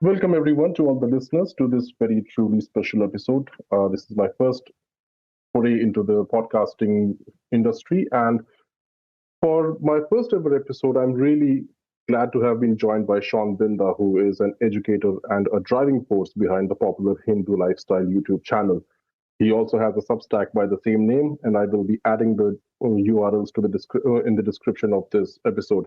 Welcome, everyone, to all the listeners to this very truly special episode. This is my first foray into the podcasting industry. And for my first ever episode, I'm really glad to have been joined by Shawn Binda, who is an educator and a driving force behind the popular Hindu lifestyle YouTube channel. He also has a Substack by the same name, and I will be adding the URLs to in the description of this episode.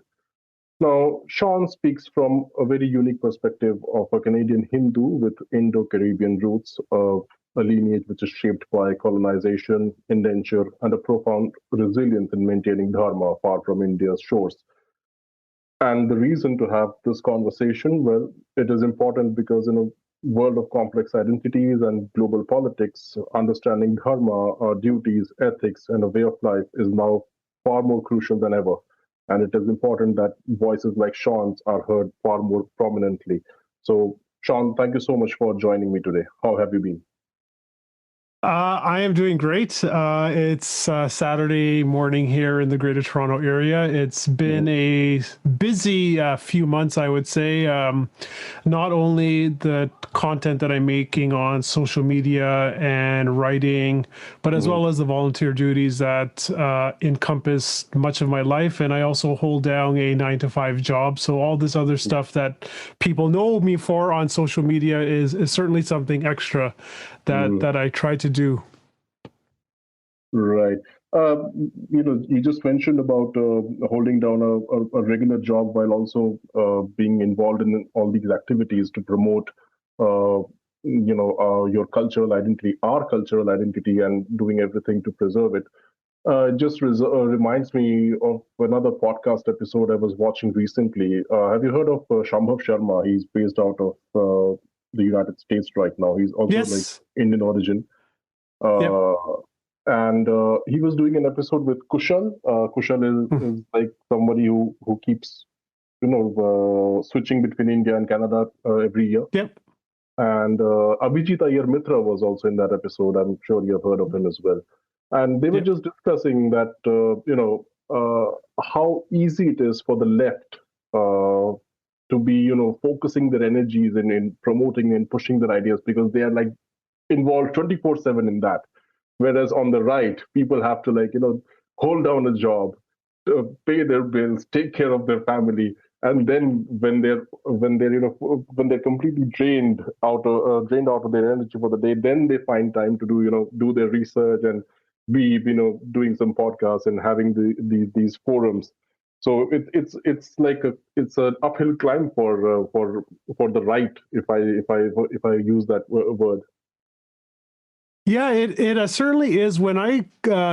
Now, Sean speaks from a very unique perspective of a Canadian Hindu with Indo Caribbean roots, of a lineage which is shaped by colonization, indenture, and a profound resilience in maintaining Dharma far from India's shores. And the reason to have this conversation, well, it is important because in a world of complex identities and global politics, understanding Dharma, our duties, ethics, and a way of life is now far more crucial than ever. And it is important that voices like Sean's are heard far more prominently. So, Sean, thank you so much for joining me today. How have you been? I am doing great. It's Saturday morning here in the Greater Toronto area. It's been a busy few months, I would say. Not only the content that I'm making on social media and writing, but as well as the volunteer duties that encompass much of my life. And I also hold down a 9-to-5 job. So all this other stuff that people know me for on social media is certainly something extra that I try to do. Right. You just mentioned about holding down a regular job while also being involved in all these activities to promote, your cultural identity, our cultural identity, and doing everything to preserve it. Just reminds me of another podcast episode I was watching recently. Have you heard of Shambhav Sharma? He's based out of the United States right now. He's also like Yes. Indian origin. Yep. Uh, and he was doing an episode with Kushal. Kushal is like somebody who keeps switching between India and Canada every year. Yep. And Abhijit Iyer Mitra was also in that episode. I'm sure you've heard of him as well. And they were Yep. just discussing that how easy it is for the left to be focusing their energies in promoting and pushing their ideas because they are like involved 24/7 in that. Whereas on the right, people have to hold down a job, pay their bills, take care of their family, and then when they're completely drained out of their energy for the day, then they find time to do their research and be doing some podcasts and having these forums. So it's like it's an uphill climb for the right, if I use that word. Yeah, it certainly is. When I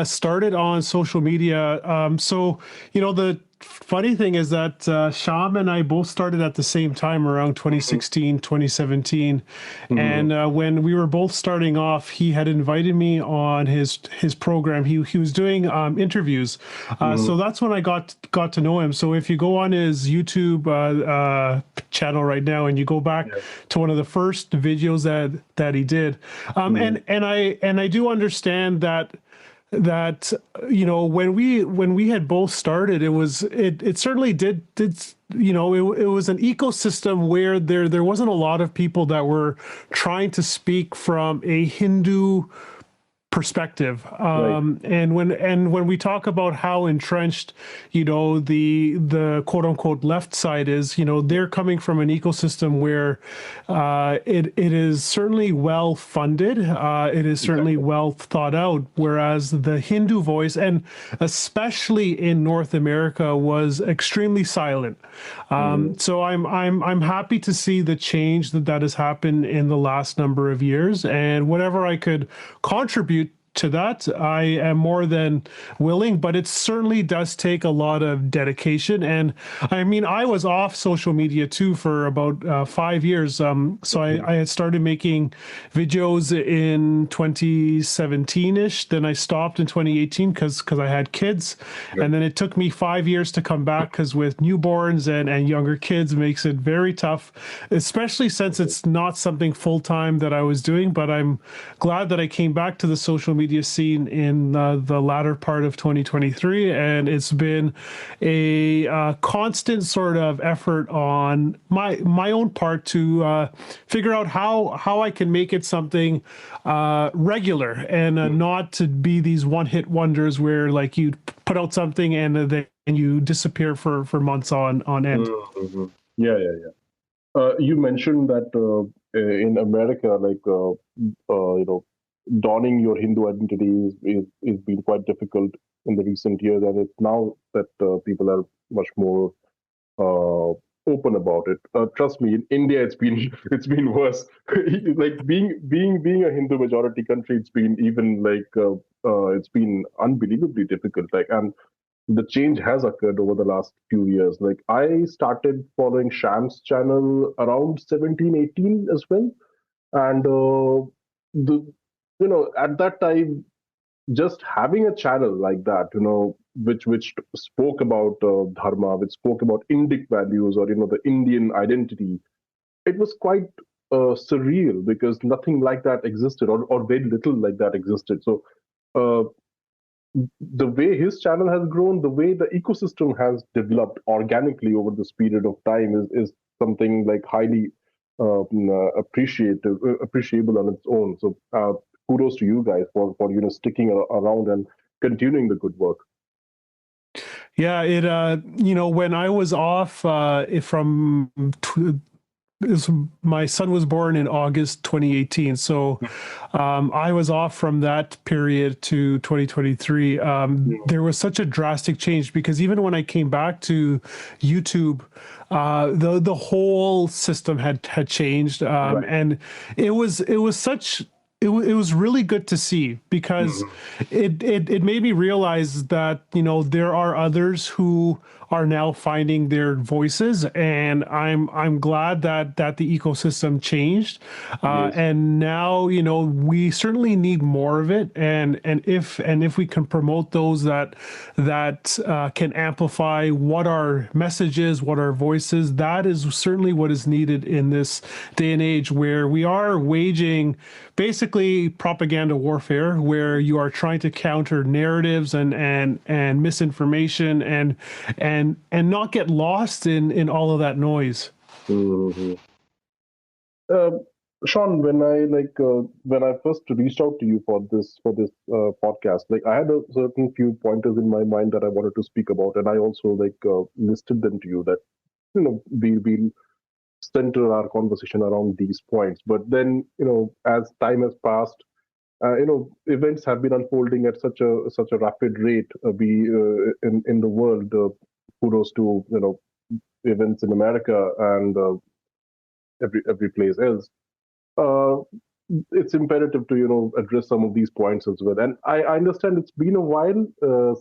started on social media, the funny thing is that Sham and I both started at the same time around 2016, 2017. Mhm. And when we were both starting off, he had invited me on his program. He was doing interviews. Mhm. So that's when I got to know him. So if you go on his YouTube channel right now and you go back Yeah. to one of the first videos that he did, Mhm. and I do understand that when we had both started, it certainly did it was an ecosystem where there wasn't a lot of people that were trying to speak from a Hindu perspective. Right. And when we talk about how entrenched, the quote unquote left side is, they're coming from an ecosystem where it is certainly well funded. It is certainly Exactly. well thought out. Whereas the Hindu voice, and especially in North America, was extremely silent. Mhm. So I'm happy to see the change that has happened in the last number of years, and whatever I could contribute to that, I am more than willing, but it certainly does take a lot of dedication. And I mean, I was off social media too for about 5 years. So I had started making videos in 2017-ish. Then I stopped in 2018 because I had kids. Right. And then it took me 5 years to come back because with newborns and younger kids makes it very tough, especially since it's not something full time that I was doing. But I'm glad that I came back to the social media scene in the latter part of 2023, and it's been a constant sort of effort on my own part to figure out how I can make it something regular and not to be these one-hit wonders where like you put out something and then you disappear for months on end. Mm-hmm. Yeah, yeah, yeah. You mentioned that in America, like donning your Hindu identity is been quite difficult in the recent years, and it's now that people are much more uh, open about it. Trust me, in India, it's been worse. Like being a Hindu majority country, it's been even like it's been unbelievably difficult. Like, and the change has occurred over the last few years. Like I started following Sham's channel around 17, 18 as well. And the at that time, just having a channel like that, which spoke about dharma, which spoke about Indic values or the Indian identity, it was quite surreal because nothing like that existed, or very little like that existed. So uh, the way his channel has grown, the way the ecosystem has developed organically over this period of time is something like highly appreciable on its own. So kudos to you guys for sticking around and continuing the good work. Yeah, it when I was off from my son was born in August 2018, so I was off from that period to 2023. There was such a drastic change because even when I came back to YouTube, the whole system had changed, Right. and it was such. It was really good to see because it made me realize that there are others who are now finding their voices, and I'm glad that the ecosystem changed, Yes. and now we certainly need more of it, and if we can promote those that can amplify what our messages, what our voices, that is certainly what is needed in this day and age where we are waging basically propaganda warfare, where you are trying to counter narratives and misinformation and not get lost in all of that noise. Mhm. Uh, Sean, when I first reached out to you for this podcast, like I had a certain few pointers in my mind that I wanted to speak about, and I also listed them to you that we'll center our conversation around these points. But then as time has passed, events have been unfolding at such a rapid rate. Be in the world, kudos to events in America and every place else. Uh, it's imperative to address some of these points as well. And I understand it's been a while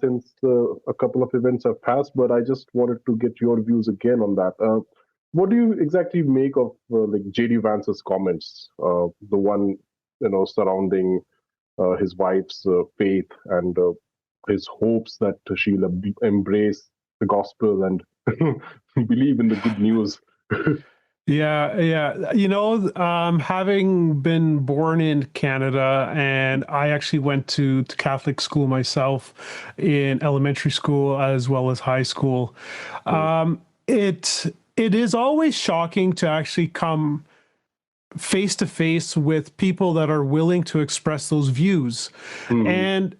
since a couple of events have passed, but I just wanted to get your views again on that. What do you exactly make of like JD Vance's comments? The one surrounding his wife's faith and his hopes that she'll embrace the gospel and believe in the good news. Yeah, yeah. Having been born in Canada, and I actually went to Catholic school myself in elementary school as well as high school. It is always shocking to actually come face to face with people that are willing to express those views. Mm, And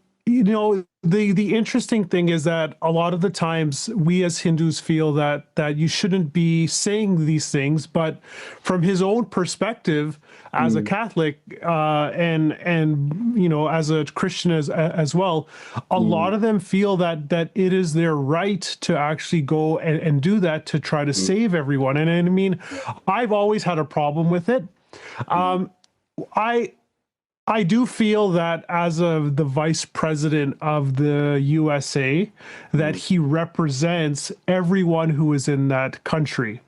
the interesting thing is that a lot of the times we as Hindus feel that you shouldn't be saying these things, but from his own perspective as a mm, Catholic and as a Christian as well, a mm, lot of them feel that it is their right to actually go and do that to try to mm, save everyone. And I mean, I've always had a problem with it. mm, I I do feel that as of the vice president of the USA, that mm, he represents everyone who is in that country.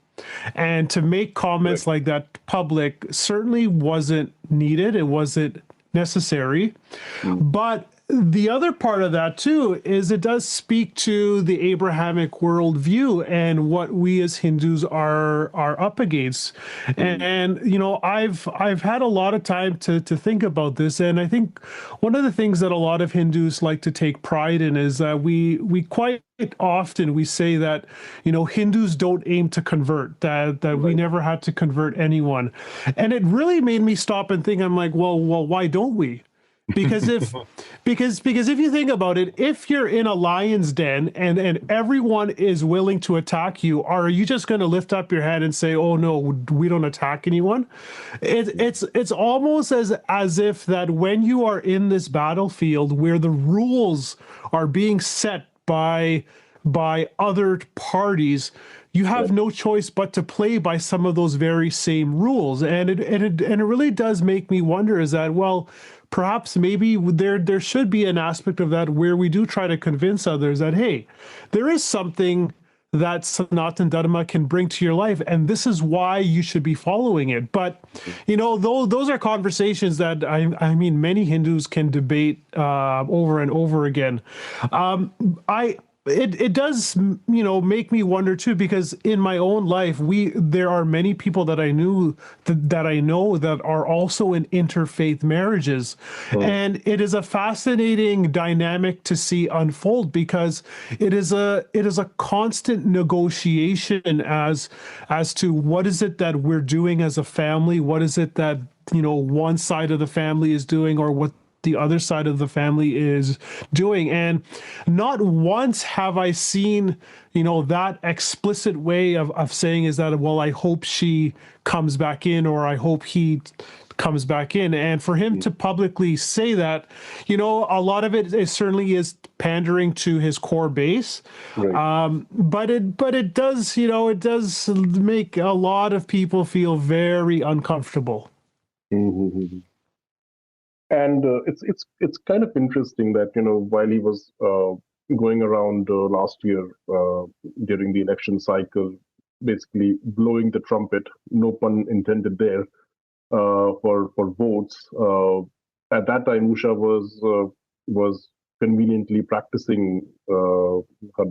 And to make comments correct. like that public certainly wasn't needed. It wasn't necessary. Mm, But the other part of that too is it does speak to the Abrahamic worldview and what we as Hindus are up against. Mm. And I've had a lot of time to think about this, and I think one of the things that a lot of Hindus like to take pride in is that we quite often we say that Hindus don't aim to convert, that we Right. never had to convert anyone, and it really made me stop and think. I'm like, well, why don't we? Because if because if you think about it, if you're in a lion's den and everyone is willing to attack you, are you just going to lift up your head and say, "Oh no, we don't attack anyone"? It's almost as if that when you are in this battlefield where the rules are being set by other parties, you have Right. no choice but to play by some of those very same rules. And it really does make me wonder, is that, well, perhaps maybe there should be an aspect of that where we do try to convince others that, hey, there is something that Sanatan Dharma can bring to your life, and this is why you should be following it. But those are conversations that I mean many Hindus can debate over and over again. I it does make me wonder too, because in my own life there are many people that I know that are also in interfaith marriages, Mm. and it is a fascinating dynamic to see unfold, because it is a constant negotiation as to what is it that we're doing as a family, what is it that one side of the family is doing, or what the other side of the family is doing. And not once have I seen, that explicit way of saying is that, well, I hope she comes back in, or I hope he comes back in. And for him to publicly say that, a lot of it certainly is pandering to his core base. Right. But it does, it does make a lot of people feel very uncomfortable. Mm-hmm. And it's kind of interesting that while he was going around last year during the election cycle, basically blowing the trumpet, no pun intended there, for votes. At that time, Usha was conveniently practicing her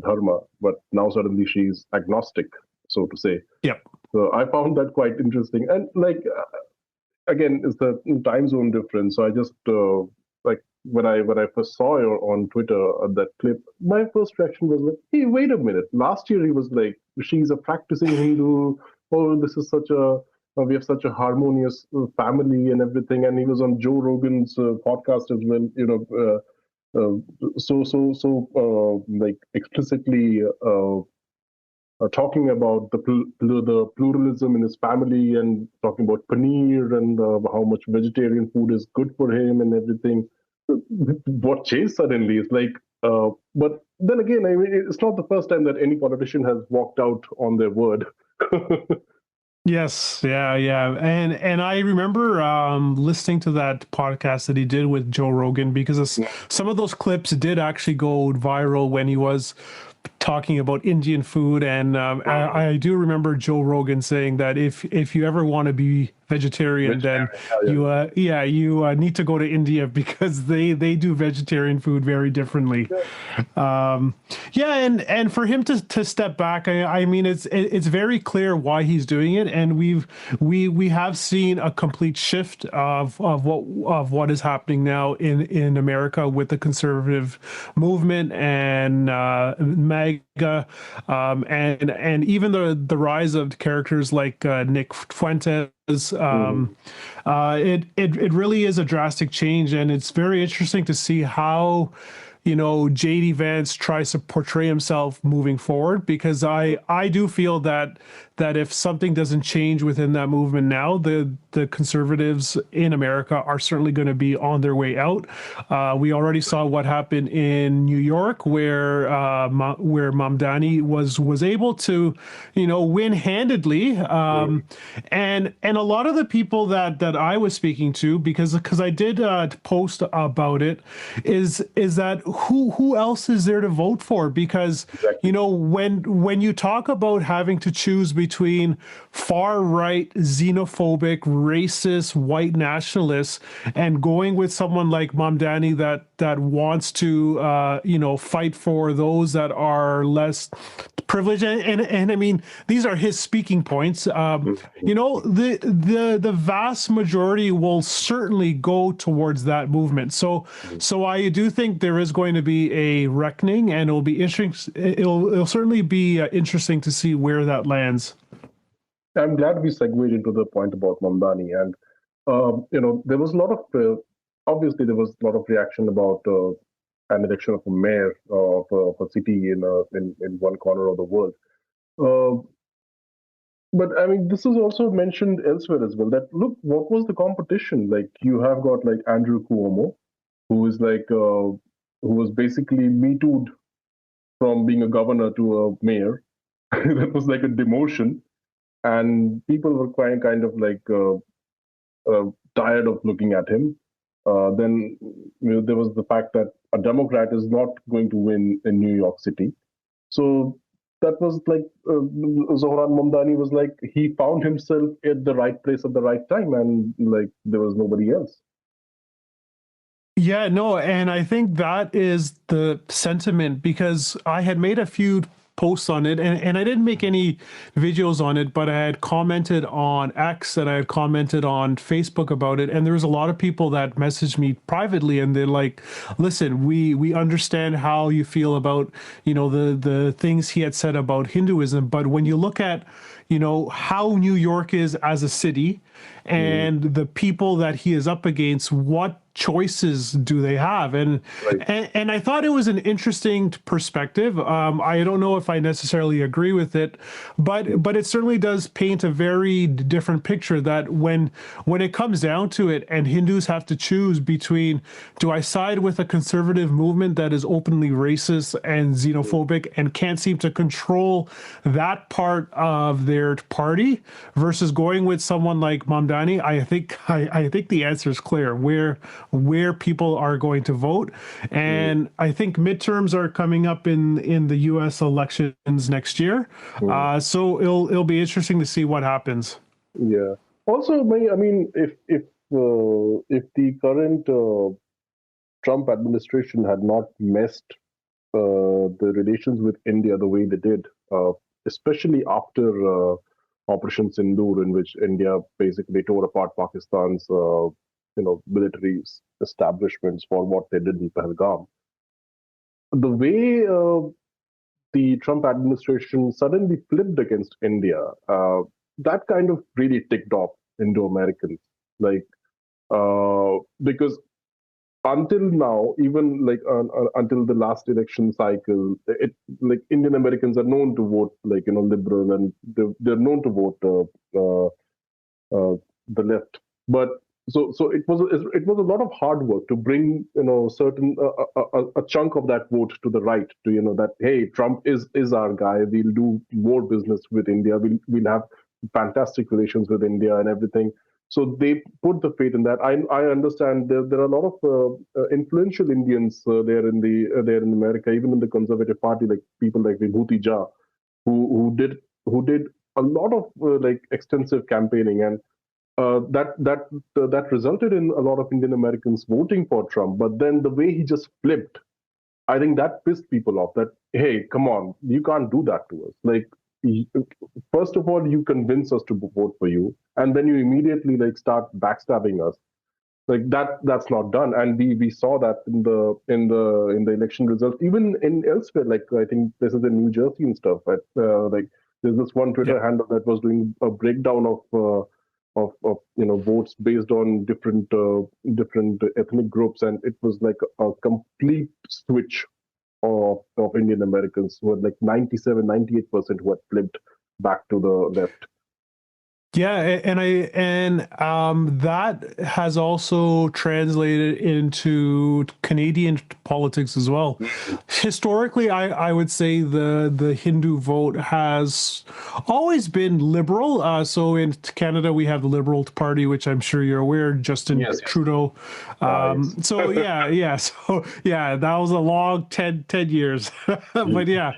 dharma, but now suddenly she's agnostic, so to say. Yep. So I found that quite interesting, and again, it's the time zone difference. So I just like when I first saw her on Twitter that clip, my first reaction was like, "Hey, wait a minute! Last year he was like, she's a practicing Hindu. Oh, this is such a we have such a harmonious family and everything." And he was on Joe Rogan's podcast as well. Like explicitly talking about the pluralism in his family, and talking about paneer and how much vegetarian food is good for him and everything. What changed suddenly is like, but then again, I mean, it's not the first time that any politician has walked out on their word. Yes, yeah. And I remember listening to that podcast that he did with Joe Rogan, because some of those clips did actually go viral when he was talking about Indian food. And I do remember Joe Rogan saying that if you ever want to be vegetarian, then you need to go to India, because they do vegetarian food very differently. Yeah, and for him to step back, I mean, it's very clear why he's doing it, and we have seen a complete shift of what is happening now in America with the conservative movement and MAGA, and even the rise of characters like Nick Fuentes. It really is a drastic change, and it's very interesting to see how JD Vance tries to portray himself moving forward, because I do feel that if something doesn't change within that movement now, the conservatives in America are certainly going to be on their way out. We already saw what happened in New York, where Mamdani was able to win handedly, and a lot of the people that that I was speaking to, because I did post about it, is that who else is there to vote for? Because Exactly. when you talk about having to choose between far right, xenophobic, racist, white nationalists, and going with someone like Mamdani that wants to fight for those that are less privileged, and I mean, these are his speaking points. Mhm. The vast majority will certainly go towards that movement. So I do think there is going to be a reckoning, and it'll be interesting. It'll certainly be interesting to see where that lands. I'm glad we segued into the point about Mamdani, and there was a lot of obviously there was a lot of reaction about an election of a mayor of a city in one corner of the world. Uh, but I mean, this is also mentioned elsewhere as well. That look, what was the competition? Like you have got like Andrew Cuomo, who is like who was basically me too'd from being a governor to a mayor. That was like a demotion, and people were kind of like tired of looking at him. Then there was the fact that a Democrat is not going to win in New York City. So that was like Zohran Mamdani was like he found himself at the right place at the right time, and like there was nobody else. Yeah, no, and I think that is the sentiment, because I had made a few posts on it, and I didn't make any videos on it, but I had commented on X and I had commented on Facebook about it, and there was a lot of people that messaged me privately, and they're like, listen, we understand how you feel about, the things he had said about Hinduism, but when you look at, how New York is as a city Mm, and the people that he is up against, what choices do they have? And right. and I thought it was an interesting perspective. I don't know if I necessarily agree with it, Mm, but it certainly does paint a very different picture, that when it comes down to it and Hindus have to choose between, do I side with a conservative movement that is openly racist and mm, xenophobic and can't seem to control that part of their party, versus going with someone like Mamdani? I think the answer is clear. Where people are going to vote. mm, And I think midterms are coming up in the U.S. elections next year. mm. So it'll be interesting to see what happens. Yeah. Also, I mean, if the current Trump administration had not messed the relations with India the way they did, especially after Operation Sindoor, in which India basically tore apart Pakistan's military establishments for what they did in Pahalgam. The way the Trump administration suddenly flipped against India, that kind of really ticked off Indo-Americans. Like because until now, even like until the last election cycle, it like Indian Americans are known to vote like liberal, and they're known to vote uh, the left. But so it was a lot of hard work to bring certain a chunk of that vote to the right, to that hey, Trump is our guy. We'll do more business with India. We'll have fantastic relations with India and everything. So they put the faith in that. I understand there are a lot of influential Indians there in America, even in the Conservative Party, like people like Vibhuti Jha, who did a lot of like extensive campaigning, and that resulted in a lot of Indian Americans voting for Trump. But then the way he just flipped, I think that pissed people off. That hey, come on, you can't do that to us. Like, first of all, you convince us to vote for you, and then you immediately like start backstabbing us. Like that's not done, and we saw that in the election results, even in elsewhere. Like I think this is in New Jersey and stuff. But like there's this one Yeah. Twitter handle that was doing a breakdown of votes based on different ethnic groups, and it was like a complete switch of Indian Americans who had like 97, 98% who had flipped back to the left. Yeah, and that has also translated into Canadian politics as well. Historically, I would say the Hindu vote has always been liberal. So in Canada, we have the Liberal Party, which I'm sure you're aware, Justin Yes, yes. Trudeau. Yes. So yeah, so yeah, that was a long 10 years. But yeah,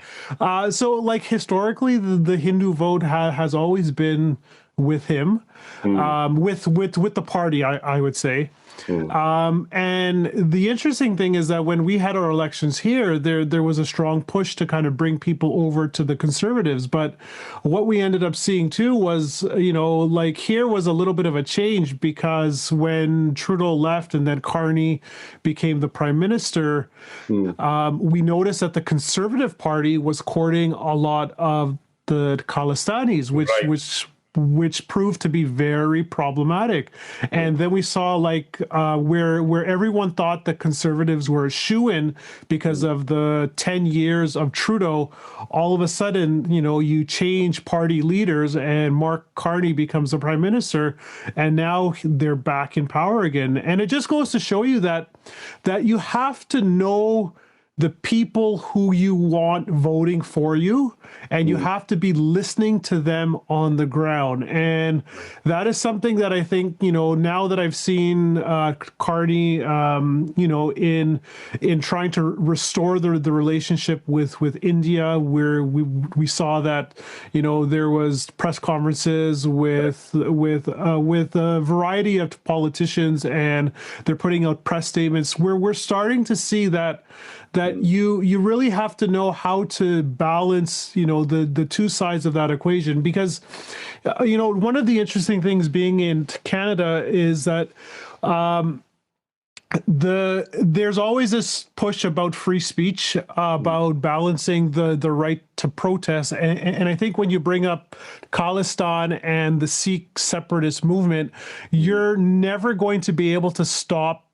so like historically, the Hindu vote has always been with him, Mm, with the party, I would say. mm, And the interesting thing is that when we had our elections here, there was a strong push to kind of bring people over to the Conservatives. But what we ended up seeing too was, like here was a little bit of a change because when Trudeau left and then Carney became the prime minister, mm. we noticed that the Conservative Party was courting a lot of the Khalistanis, Right. which proved to be very problematic. Mm, And then we saw like where everyone thought that conservatives were a shoo-in because mm, of the 10 years of Trudeau, all of a sudden, you change party leaders and Mark Carney becomes the prime minister, and now they're back in power again. And it just goes to show you that you have to know the people who you want voting for you, and you mm. have to be listening to them on the ground. And that is something that I think, now that I've seen Carney, in trying to restore the relationship with India, where we saw that, there was press conferences with a variety of politicians, and they're putting out press statements where we're starting to see that Mm. you really have to know how to balance, the two sides of that equation. Because one of the interesting things being in Canada is that there's always this push about free speech, Mm. about balancing the right to protest, and I think when you bring up Khalistan and the Sikh separatist movement, Mm. you're never going to be able to stop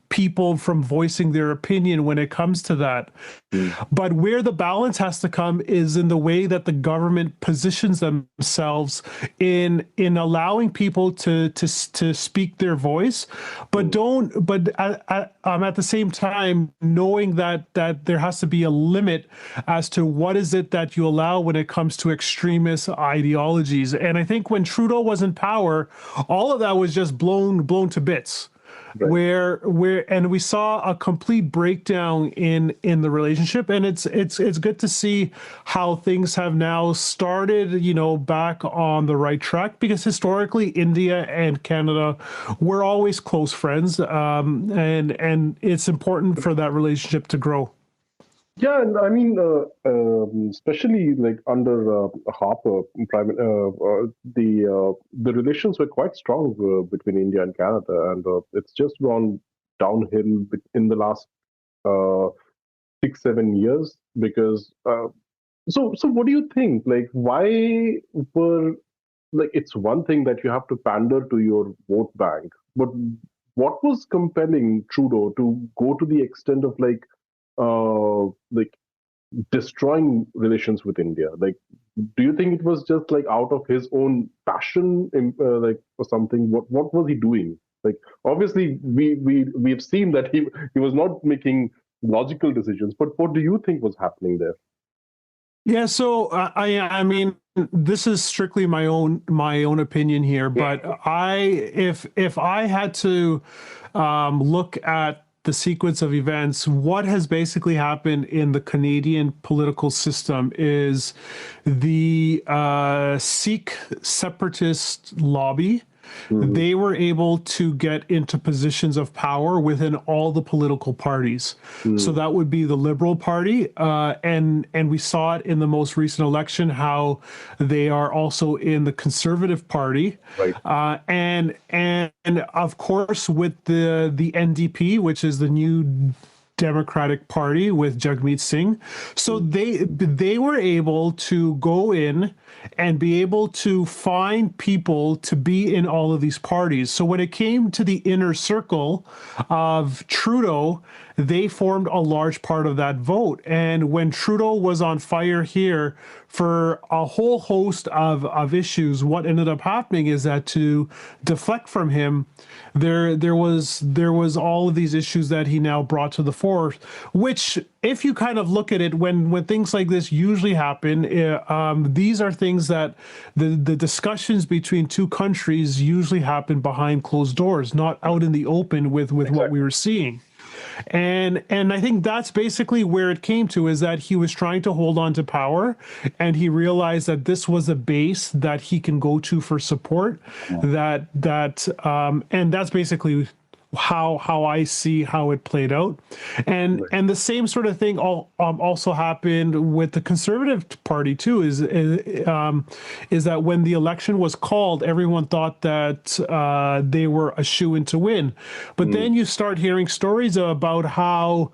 people from voicing their opinion when it comes to that. Mm. But where the balance has to come is in the way that the government positions themselves in allowing people to speak their voice, but Mm. don't. But at the same time, knowing that there has to be a limit as to what is it that you allow when it comes to extremist ideologies. And I think when Trudeau was in power, all of that was just blown to bits, Right. and we saw a complete breakdown in the relationship. And it's good to see how things have now started, back on the right track, because historically India and Canada were always close friends, and it's important for that relationship to grow. Yeah, and I mean, especially like under Harper, the relations were quite strong between India and Canada, and it's just gone downhill in the last uh, 6 7 years because. So what do you think? Like, why were like it's one thing that you have to pander to your vote bank, but what was compelling Trudeau to go to the extent of like destroying relations with India? Like, do you think it was just like out of his own passion, like or something? What was he doing? Like, obviously, we've seen that he was not making logical decisions. But what do you think was happening there? Yeah, so I mean, this is strictly my own opinion here, but if I had to look at the sequence of events, what has basically happened in the Canadian political system is the Sikh separatist lobby. Mhm. They were able to get into positions of power within all the political parties. So Mm. that would be the Liberal Party, and we saw it in the most recent election how they are also in the Conservative Party, Right. and of course with the NDP, which is the New Democratic Party with Jagmeet Singh. So they were able to go in and be able to find people to be in all of these parties. So when it came to the inner circle of Trudeau, they formed a large part of that vote. And when Trudeau was on fire here for a whole host of issues, what ended up happening is that to deflect from him, there was all of these issues that he now brought to the fore, which, if you kind of look at it, when things like this usually happen, these are things that the discussions between two countries usually happen behind closed doors, not out in the open with what we were seeing. And I think that's basically where it came to, is that he was trying to hold on to power, and he realized that this was a base that he can go to for support. And that's basically how I see how it played out. And the same sort of thing also happened with the Conservative Party too, is that when the election was called, everyone thought that they were a shoo-in to win. But then you start hearing stories about how,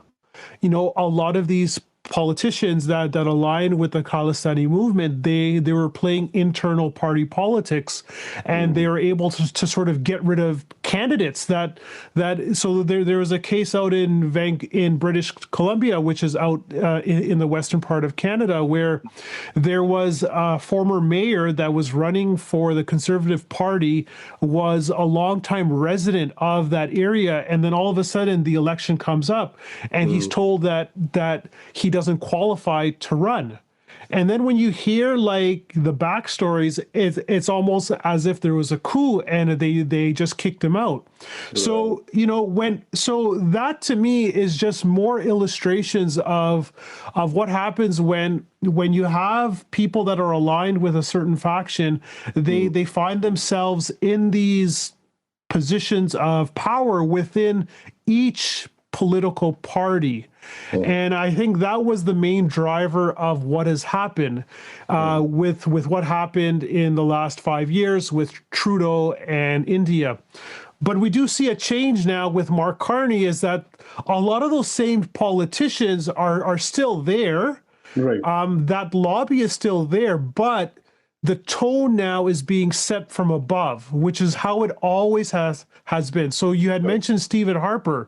a lot of these politicians that aligned with the Khalistani movement, they were playing internal party politics, and they were able to sort of get rid of candidates that so there was a case out in British Columbia, which is out in the western part of Canada, where there was a former mayor that was running for the Conservative Party, was a longtime resident of that area, and then all of a sudden the election comes up, and he's told that he doesn't qualify to run. And then when you hear like the backstories, it's almost as if there was a coup and they just kicked him out. Right. So that to me is just more illustrations of what happens when you have people that are aligned with a certain faction. They find themselves in these positions of power within each political party. And I think that was the main driver of what has happened with what happened in the last 5 years with Trudeau and India. But we do see a change now with Mark Carney, is that a lot of those same politicians are still there. Right. That lobby is still there, but the tone now is being set from above, which is how it always has been. So you had mentioned Stephen Harper.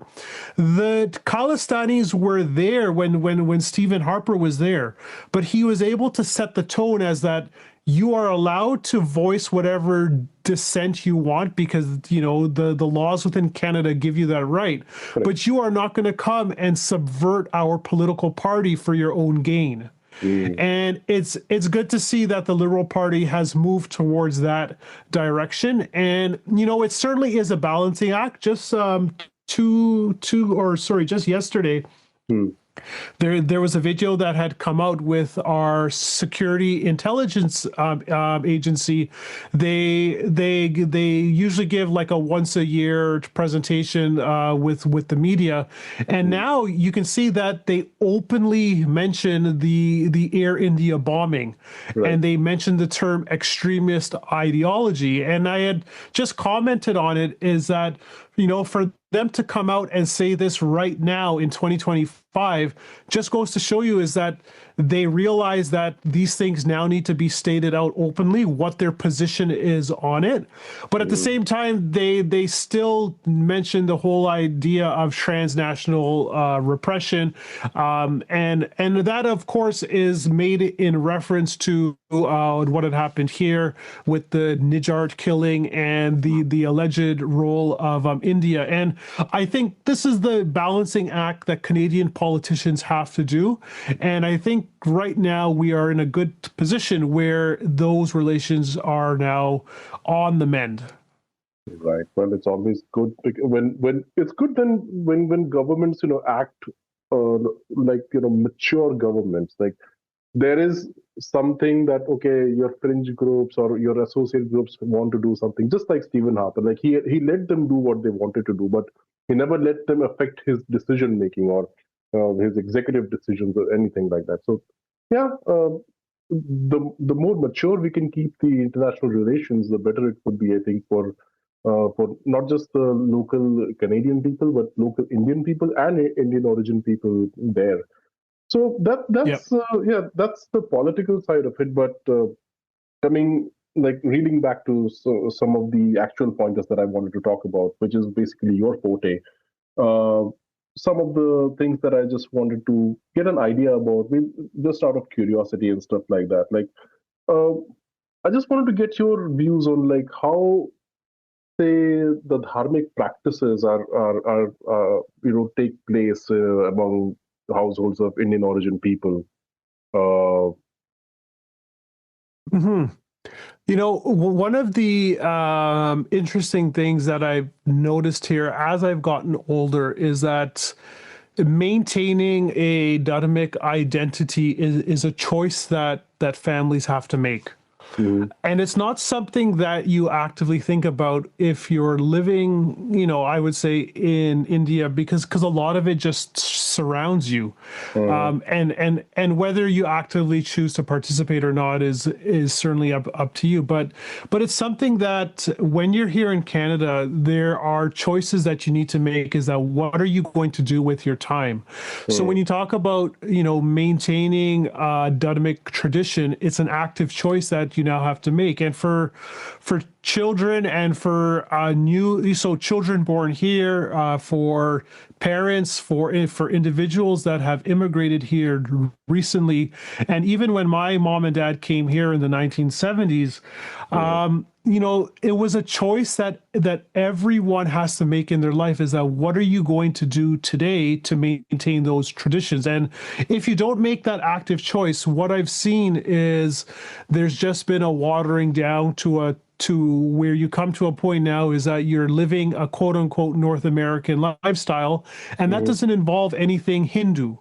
The Khalistanis were there when Stephen Harper was there, but he was able to set the tone as that you are allowed to voice whatever dissent you want, because the laws within Canada give you that right. But you are not going to come and subvert our political party for your own gain. And it's good to see that the Liberal Party has moved towards that direction. And, it certainly is a balancing act. Just just yesterday, there was a video that had come out with our security intelligence agency. They usually give like a once a year presentation with the media, and now you can see that they openly mention the Air India bombing, and they mentioned the term extremist ideology. And I had just commented on it, is that for them to come out and say this right now in 2025 just goes to show you is that they realize that these things now need to be stated out openly, what their position is on it. But at the same time, they still mention the whole idea of transnational repression. And that, of course, is made in reference to what had happened here with the Nijart killing and the alleged role of India. And I think this is the balancing act that Canadian politicians have to do. And I think right now we are in a good position where those relations are now on the mend. Right. Well, it's always good when it's good then when governments act mature governments. Like, there is something that your fringe groups or your associate groups want to do something, just like Stephen Harper. Like, he let them do what they wanted to do, but he never let them affect his decision making or his executive decisions or anything like that. So the more mature we can keep the international relations, the better it would be, I think, for for not just the local Canadian people, but local Indian people and Indian origin people there. So Yep. that's the political side of it. But coming like reading back to some of the actual pointers that I wanted to talk about, which is basically your forte. Uh, some of the things that I just wanted to get an idea about, just out of curiosity and stuff like that. Like, uh, I just wanted to get your views on like how, say, the dharmic practices take place among households of Indian origin people. Uh, hmm one of the interesting things that I've noticed here as I've gotten older is that maintaining a Dharmic identity is a choice that families have to make. mhm, And it's not something that you actively think about if you're living, I would say in India, because a lot of it just surrounds you. mhm, And whether you actively choose to participate or not is certainly up to you. But it's something that when you're here in Canada, there are choices that you need to make. Is that what are you going to do with your time? So when mhm, you talk about maintaining Dharmic tradition, it's an active choice that you now have to make. And for children and for children born here, for parents, for individuals that have immigrated here recently, and even when my mom and dad came here in the 1970s, mhm, it was a choice that everyone has to make in their life. Is that what are you going to do today to maintain those traditions? And if you don't make that active choice, what I've seen is there's just been a watering down to where you come to a point now is that you're living a quote unquote North American lifestyle, and that mhm. doesn't involve anything Hindu.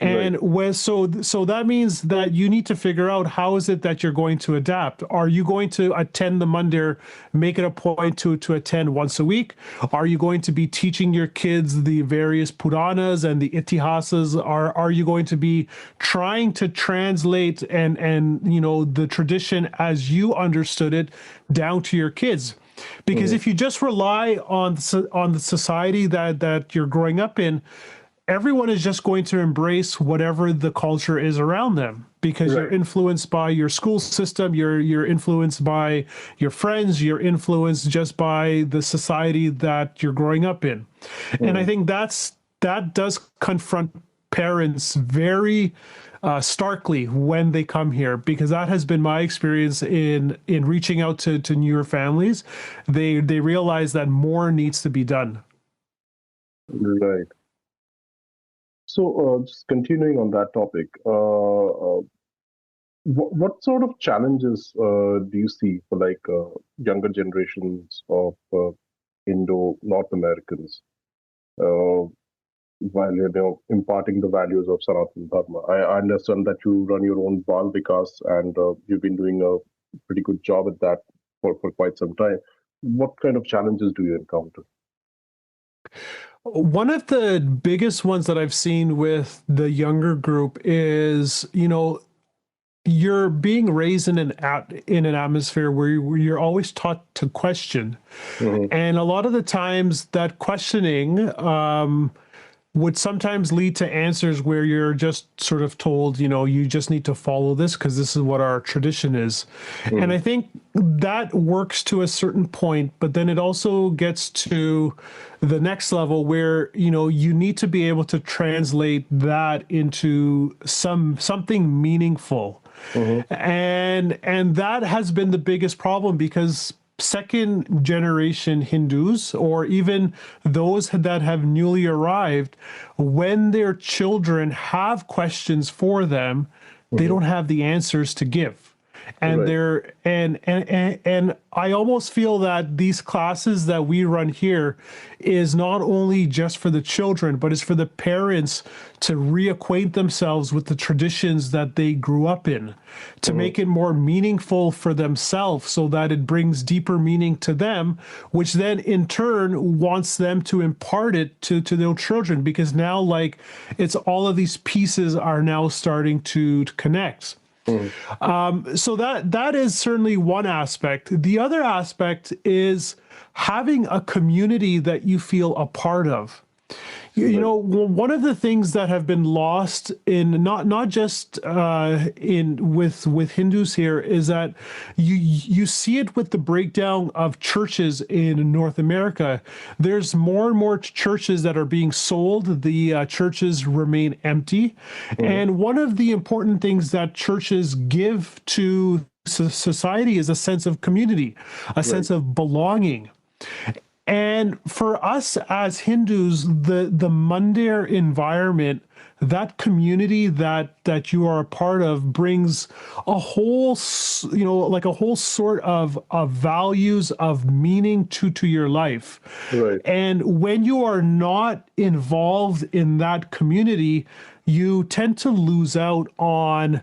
Right. So that means that you need to figure out how is it that you're going to adapt. Are you going to attend the mandir, make it a point to attend once a week? Are you going to be teaching your kids the various Puranas and the Itihasas? Are you going to be trying to translate and the tradition as you understood it down to your kids? Because Mhm, if you just rely on the society that you're growing up in, everyone is just going to embrace whatever the culture is around them because you're right. influenced by your school system, you're influenced by your friends, you're influenced just by the society that you're growing up in. And I Mhm, think that does confront parents very starkly when they come here, because that has been my experience in reaching out to newer families. They realize that more needs to be done. right. So, just continuing on that topic, what sort of challenges do you see for like younger generations of Indo North Americans uh, while imparting the values of Sanatan Dharma? I understand that you run your own Bal Vikas and you've been doing a pretty good job at that for quite some time. What kind of challenges do you encounter? One of the biggest ones that I've seen with the younger group is, you're being raised in an atmosphere where you're always taught to question, Hmm. and a lot of the times that questioning would sometimes lead to answers where you're just sort of told, you just need to follow this because this is what our tradition is. And Hmm. I think that works to a certain point, but then it also gets to the next level where, you need to be able to translate that into something meaningful. Hmm. And that has been the biggest problem, because second generation Hindus, or even those that have newly arrived, when their children have questions for them, they Hmm. don't have the answers to give. And Right. they're and I almost feel that these classes that we run here is not only just for the children, but it's for the parents to reacquaint themselves with the traditions that they grew up in, to Hmm. make it more meaningful for themselves so that it brings deeper meaning to them, which then in turn wants them to impart it to their children, because now, like, it's all of these pieces are now starting to connect. Mm. So that is certainly one aspect. The other aspect is having a community that you feel a part of. You Right. know, one of the things that have been lost in not just in with Hindus here is that you see it with the breakdown of churches in North America. There's more and more churches that are being sold. The churches remain empty, Mm. and one of the important things that churches give to society is a sense of community, a Right. sense of belonging. And for us as Hindus, the Mandir environment, that community that you are a part of brings a whole, like a whole sort of values of meaning to your life. Right. And when you are not involved in that community, you tend to lose out on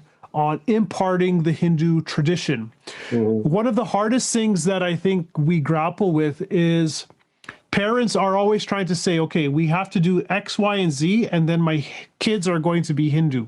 imparting the Hindu tradition. Mm. One of the hardest things that I think we grapple with is parents are always trying to say, okay, we have to do X, Y, and Z, and then my kids are going to be Hindu.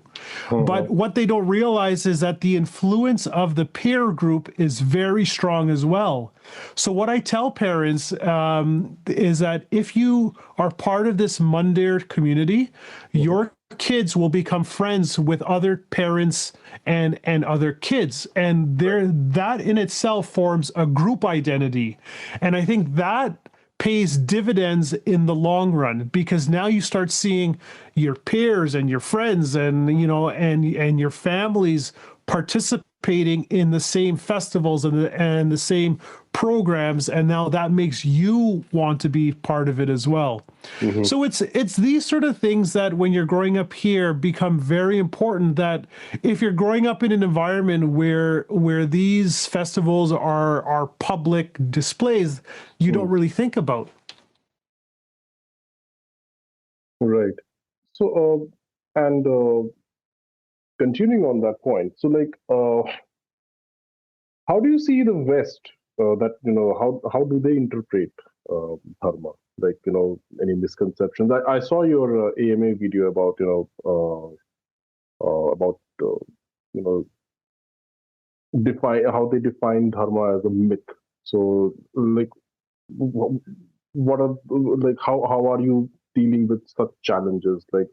But what they don't realize is that the influence of the peer group is very strong as well. So what I tell parents is that if you are part of this Mandir community, your kids will become friends with other parents and other kids, and that in itself forms a group identity. And I think that pays dividends in the long run, because now you start seeing your peers and your friends and and your families participating in the same festivals and the same programs, and now that makes you want to be part of it as well. Mm-hmm. So it's these sort of things that when you're growing up here become very important, that if you're growing up in an environment where these festivals are public displays, you don't Mm. really think about. Right. So, and continuing on that point, so like, how do you see the West? That how do they interpret dharma? Like, any misconceptions? I saw your AMA video about about you know define how they define dharma as a myth. So, like, what are, like, how are you dealing with such challenges? Like,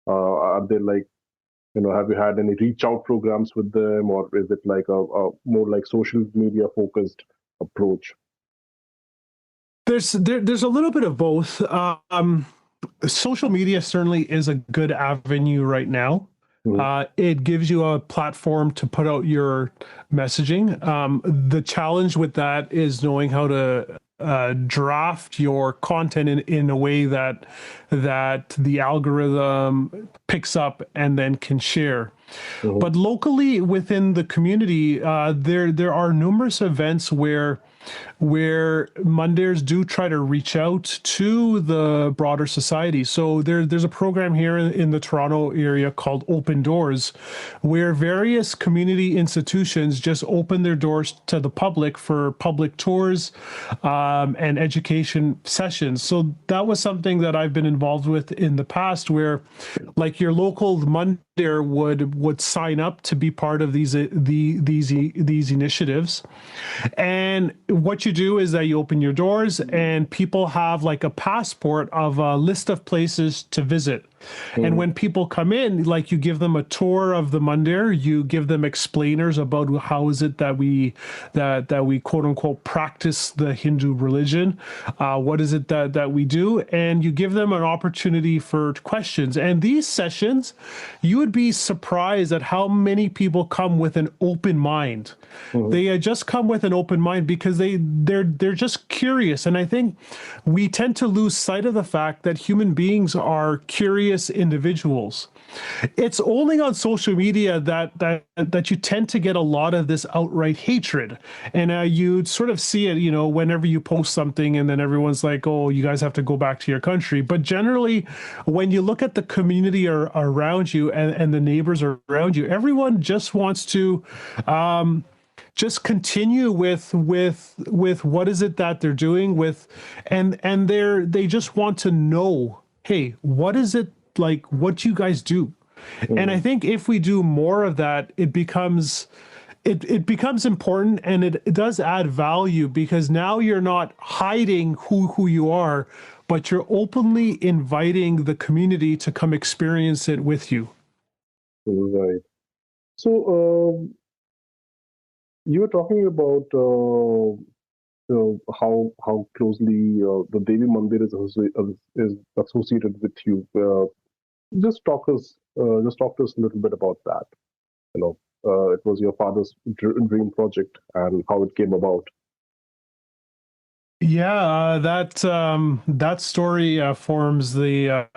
are they like, have you had any reach out programs with them, or is it like a more like social media focused approach? There's a little bit of both. Social media certainly is a good avenue right now. Mhm. It gives you a platform to put out your messaging. The challenge with that is knowing how to draft your content in a way that the algorithm picks up and then can share. Mhm. But locally within the community, there are numerous events where Mandirs do try to reach out to the broader society. So there's a program here in the Toronto area called Open Doors, where various community institutions just open their doors to the public for public tours and education sessions. So that was something that I've been involved with in the past, where like your local Mandir would sign up to be part of these initiatives. And what you do is that you open your doors and people have like a passport of a list of places to visit. And Mhm. when people come in, like you give them a tour of the mandir, you give them explainers about how is it that we quote unquote practice the Hindu religion, what is it that we do, and you give them an opportunity for questions. And these sessions, you would be surprised at how many people come with an open mind. Mhm. They just come with an open mind because they're just curious. And I think we tend to lose sight of the fact that human beings are curious individuals. It's only on social media that you tend to get a lot of this outright hatred, and you sort of see it, whenever you post something, and then everyone's like, "Oh, you guys have to go back to your country." But generally, when you look at the community around you and the neighbors around you, everyone just wants to just continue with what is it that they're doing with, and they just want to know, hey, what is it, like, what you guys do? And I think if we do more of that, it becomes important, and it does add value, because now you're not hiding who you are, but you're openly inviting the community to come experience it with you. Right. So, you were talking about how closely the Devi Mandir is associated with you. Just talk to us a little bit about that. It was your father's dream project and how it came about. Yeah, that story forms the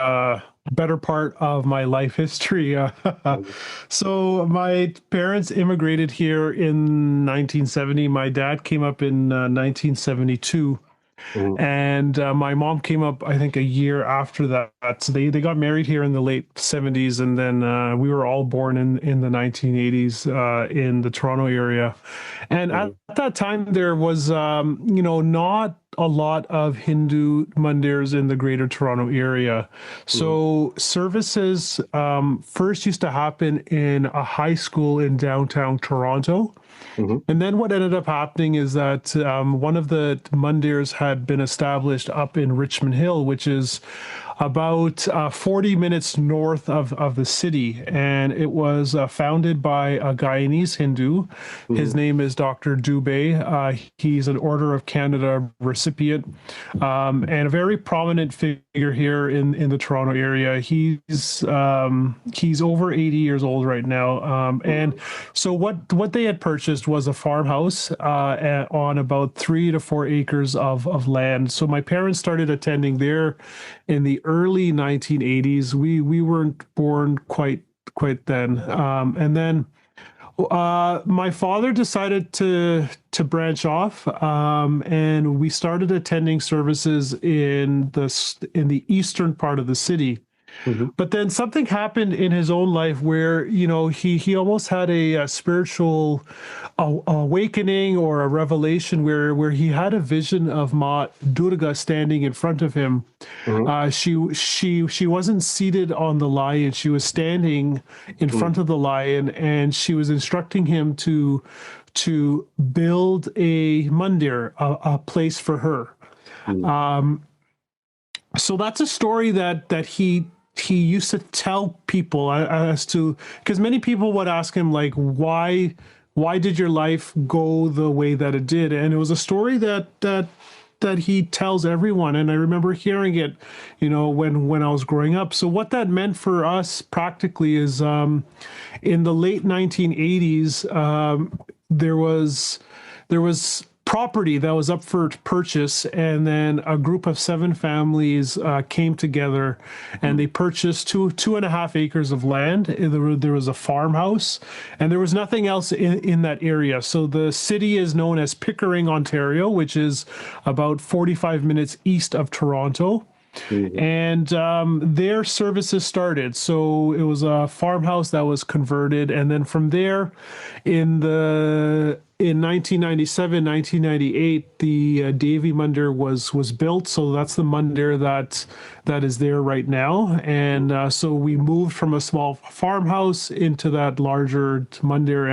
better part of my life history. Mhm. So my parents immigrated here in 1970. My dad came up in 1972. Mhm. And my mom came up, I think, a year after that. So they got married here in the late 70s, and then we were all born in the 1980s in the Toronto area. And at Mhm. that time, there was, not a lot of Hindu mandirs in the Greater Toronto area. Mhm. So services first used to happen in a high school in downtown Toronto. Mhm. And then what ended up happening is that one of the mandirs had been established up in Richmond Hill, which is about 40 minutes north of the city. And it was founded by a Guyanese Hindu. His Mhm. name is Dr. Dubey. He's an Order of Canada recipient, and a very prominent figure here in the Toronto area. He's over 80 years old right now. And Mhm. so what they had purchased was a farmhouse on about 3 to 4 acres of land. So my parents started attending there in the early 1980s. We weren't born quite then. And then my father decided to branch off, and we started attending services in the eastern part of the city. Mhm. But then something happened in his own life where, he almost had a spiritual awakening or a revelation where he had a vision of Ma Durga standing in front of him. Mhm. She wasn't seated on the lion; she was standing in Mhm. front of the lion, and she was instructing him to build a mandir, a place for her. Mhm. So that's a story that he used to tell people as to, because many people would ask him, like, why did your life go the way that it did? And it was a story that he tells everyone. And I remember hearing it, when I was growing up. So what that meant for us practically is, in the late 1980s, there was property that was up for purchase, and then a group of 7 families came together, and they purchased 2.5 acres of land. There was a farmhouse, and there was nothing else in that area. So the city is known as Pickering, Ontario, which is about 45 minutes east of Toronto. Mhm. And their services started. So it was a farmhouse that was converted, and then from there, in 1997, 1998, the Davy Mundir was built. So that's the Mundir that is there right now. And so we moved from a small farmhouse into that larger Mundir,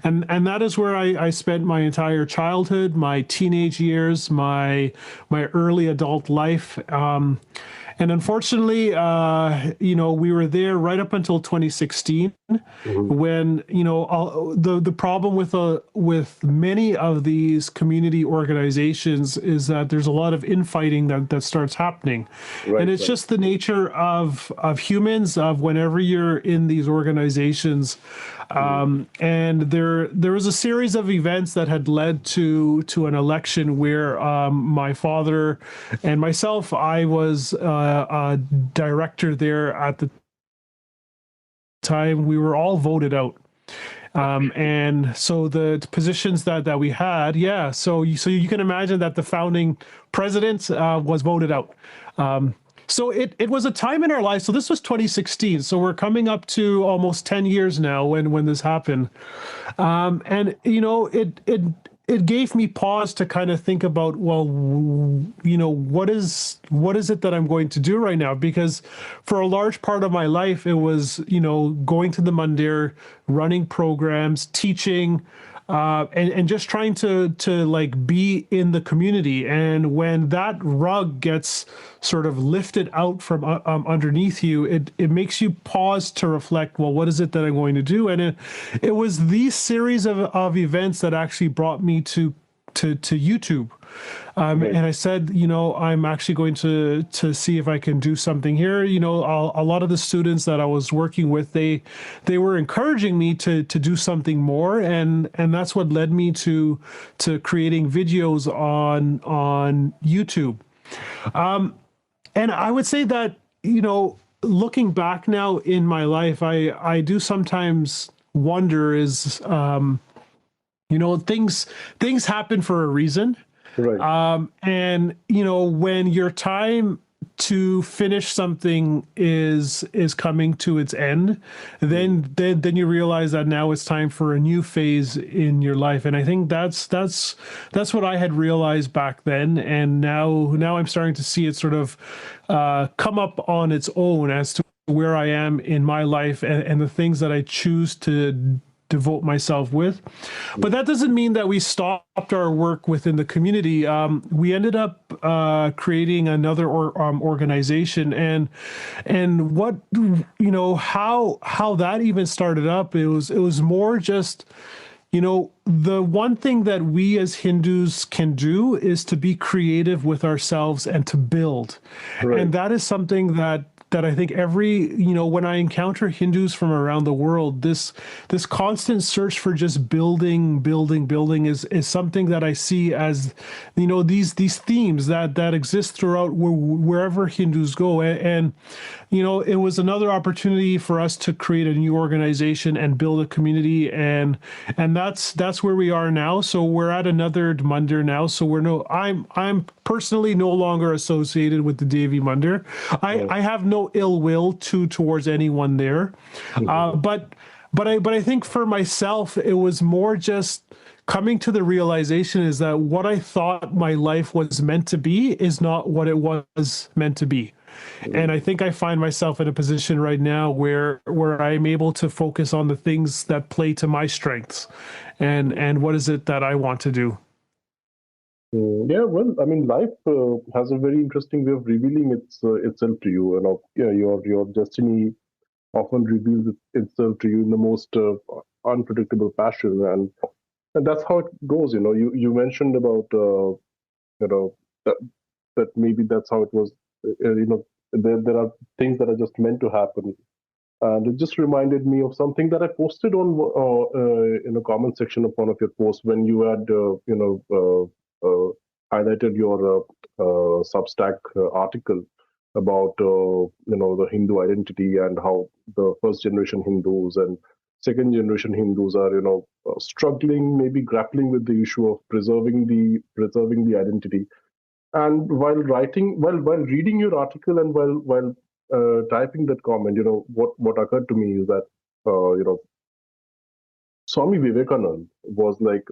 and that is where I spent my entire childhood, my teenage years, my early adult life. And unfortunately, we were there right up until 2016, Mhm. when the problem with many of these community organizations is that there's a lot of infighting that starts happening, and Right. it's Right. just the nature of humans, of whenever you're in these organizations. Mhm. And there was a series of events that had led to an election where my father and myself, I was a director there at the time. We were all voted out. And so the positions that we had, yeah. So you can imagine that the founding president was voted out. So it was a time in our life. So this was 2016. So we're coming up to almost 10 years now when this happened. And it gave me pause to kind of think about, well, what is it that I'm going to do right now? Because for a large part of my life, it was, going to the mandir, running programs, teaching, and just trying to like be in the community. And when that rug gets sort of lifted out from underneath you, it makes you pause to reflect, well, what is it that I'm going to do? And it was these series of events that actually brought me to YouTube. Right. And I said, I'm actually going to see if I can do something here. A lot of the students that I was working with, they were encouraging me to do something more, and that's what led me to creating videos on YouTube. And I would say that, looking back now in my life, I do sometimes wonder is, things happen for a reason. Right. And when your time to finish something is coming to its end, then you realize that now it's time for a new phase in your life. And I think that's what I had realized back then, and now I'm starting to see it sort of come up on its own as to where I am in my life, and the things that I choose to devote myself with. But that doesn't mean that we stopped our work within the community. We ended up creating another organization, and what how that even started up. It was more just, the one thing that we as Hindus can do is to be creative with ourselves and to build. Right. And that is something that I think when I encounter Hindus from around the world, this constant search for just building is something that I see as, these themes that exist throughout wherever Hindus go. And it was another opportunity for us to create a new organization and build a community, and that's where we are now. So we're at another mandir now. So I'm personally no longer associated with the Devi Mandir. I have no ill will towards anyone there, but I think for myself it was more just coming to the realization is that what I thought my life was meant to be is not what it was meant to be. And I think I find myself in a position right now where I'm able to focus on the things that play to my strengths, and what is it that I want to do. Yeah, well, I mean, life has a very interesting way of revealing itself to you. Yeah, your destiny often reveals itself to you in the most unpredictable fashion, and that's how it goes. You mentioned about you know that that maybe that's how it was. There are things that are just meant to happen, and it just reminded me of something that I posted on in a comment section of one of your posts when you had highlighted your Substack article about the Hindu identity and how the first generation Hindus and second generation Hindus are struggling, maybe grappling with the issue of preserving the identity. And while reading your article and while typing that comment, what occurred to me is that Swami Vivekanand was like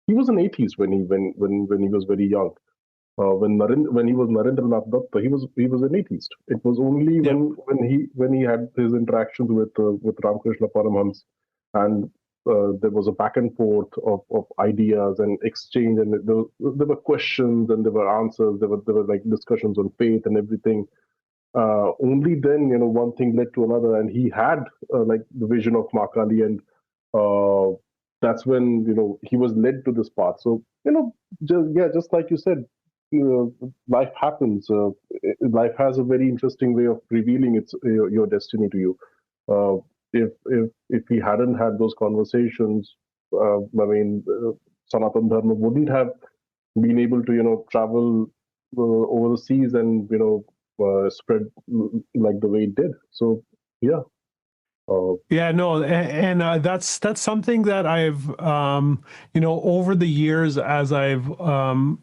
he was an atheist when he was very young. When he was Narendranath Datta, he was an atheist. It was only Yeah. when he had his interactions with Ramakrishna Paramhans, and there was a back and forth of ideas and exchange, and there were questions and there were answers. There were like discussions on faith and everything. Only then, one thing led to another, and he had like the vision of Makali, and uh, that's when he was led to this path. So just like you said, life happens. Life has a very interesting way of revealing your destiny to you. If we hadn't had those conversations, I mean, Sanatan Dharma wouldn't have been able to travel over the seas and spread like the way it did. So yeah. Yeah, no, and that's something that I've over the years as I've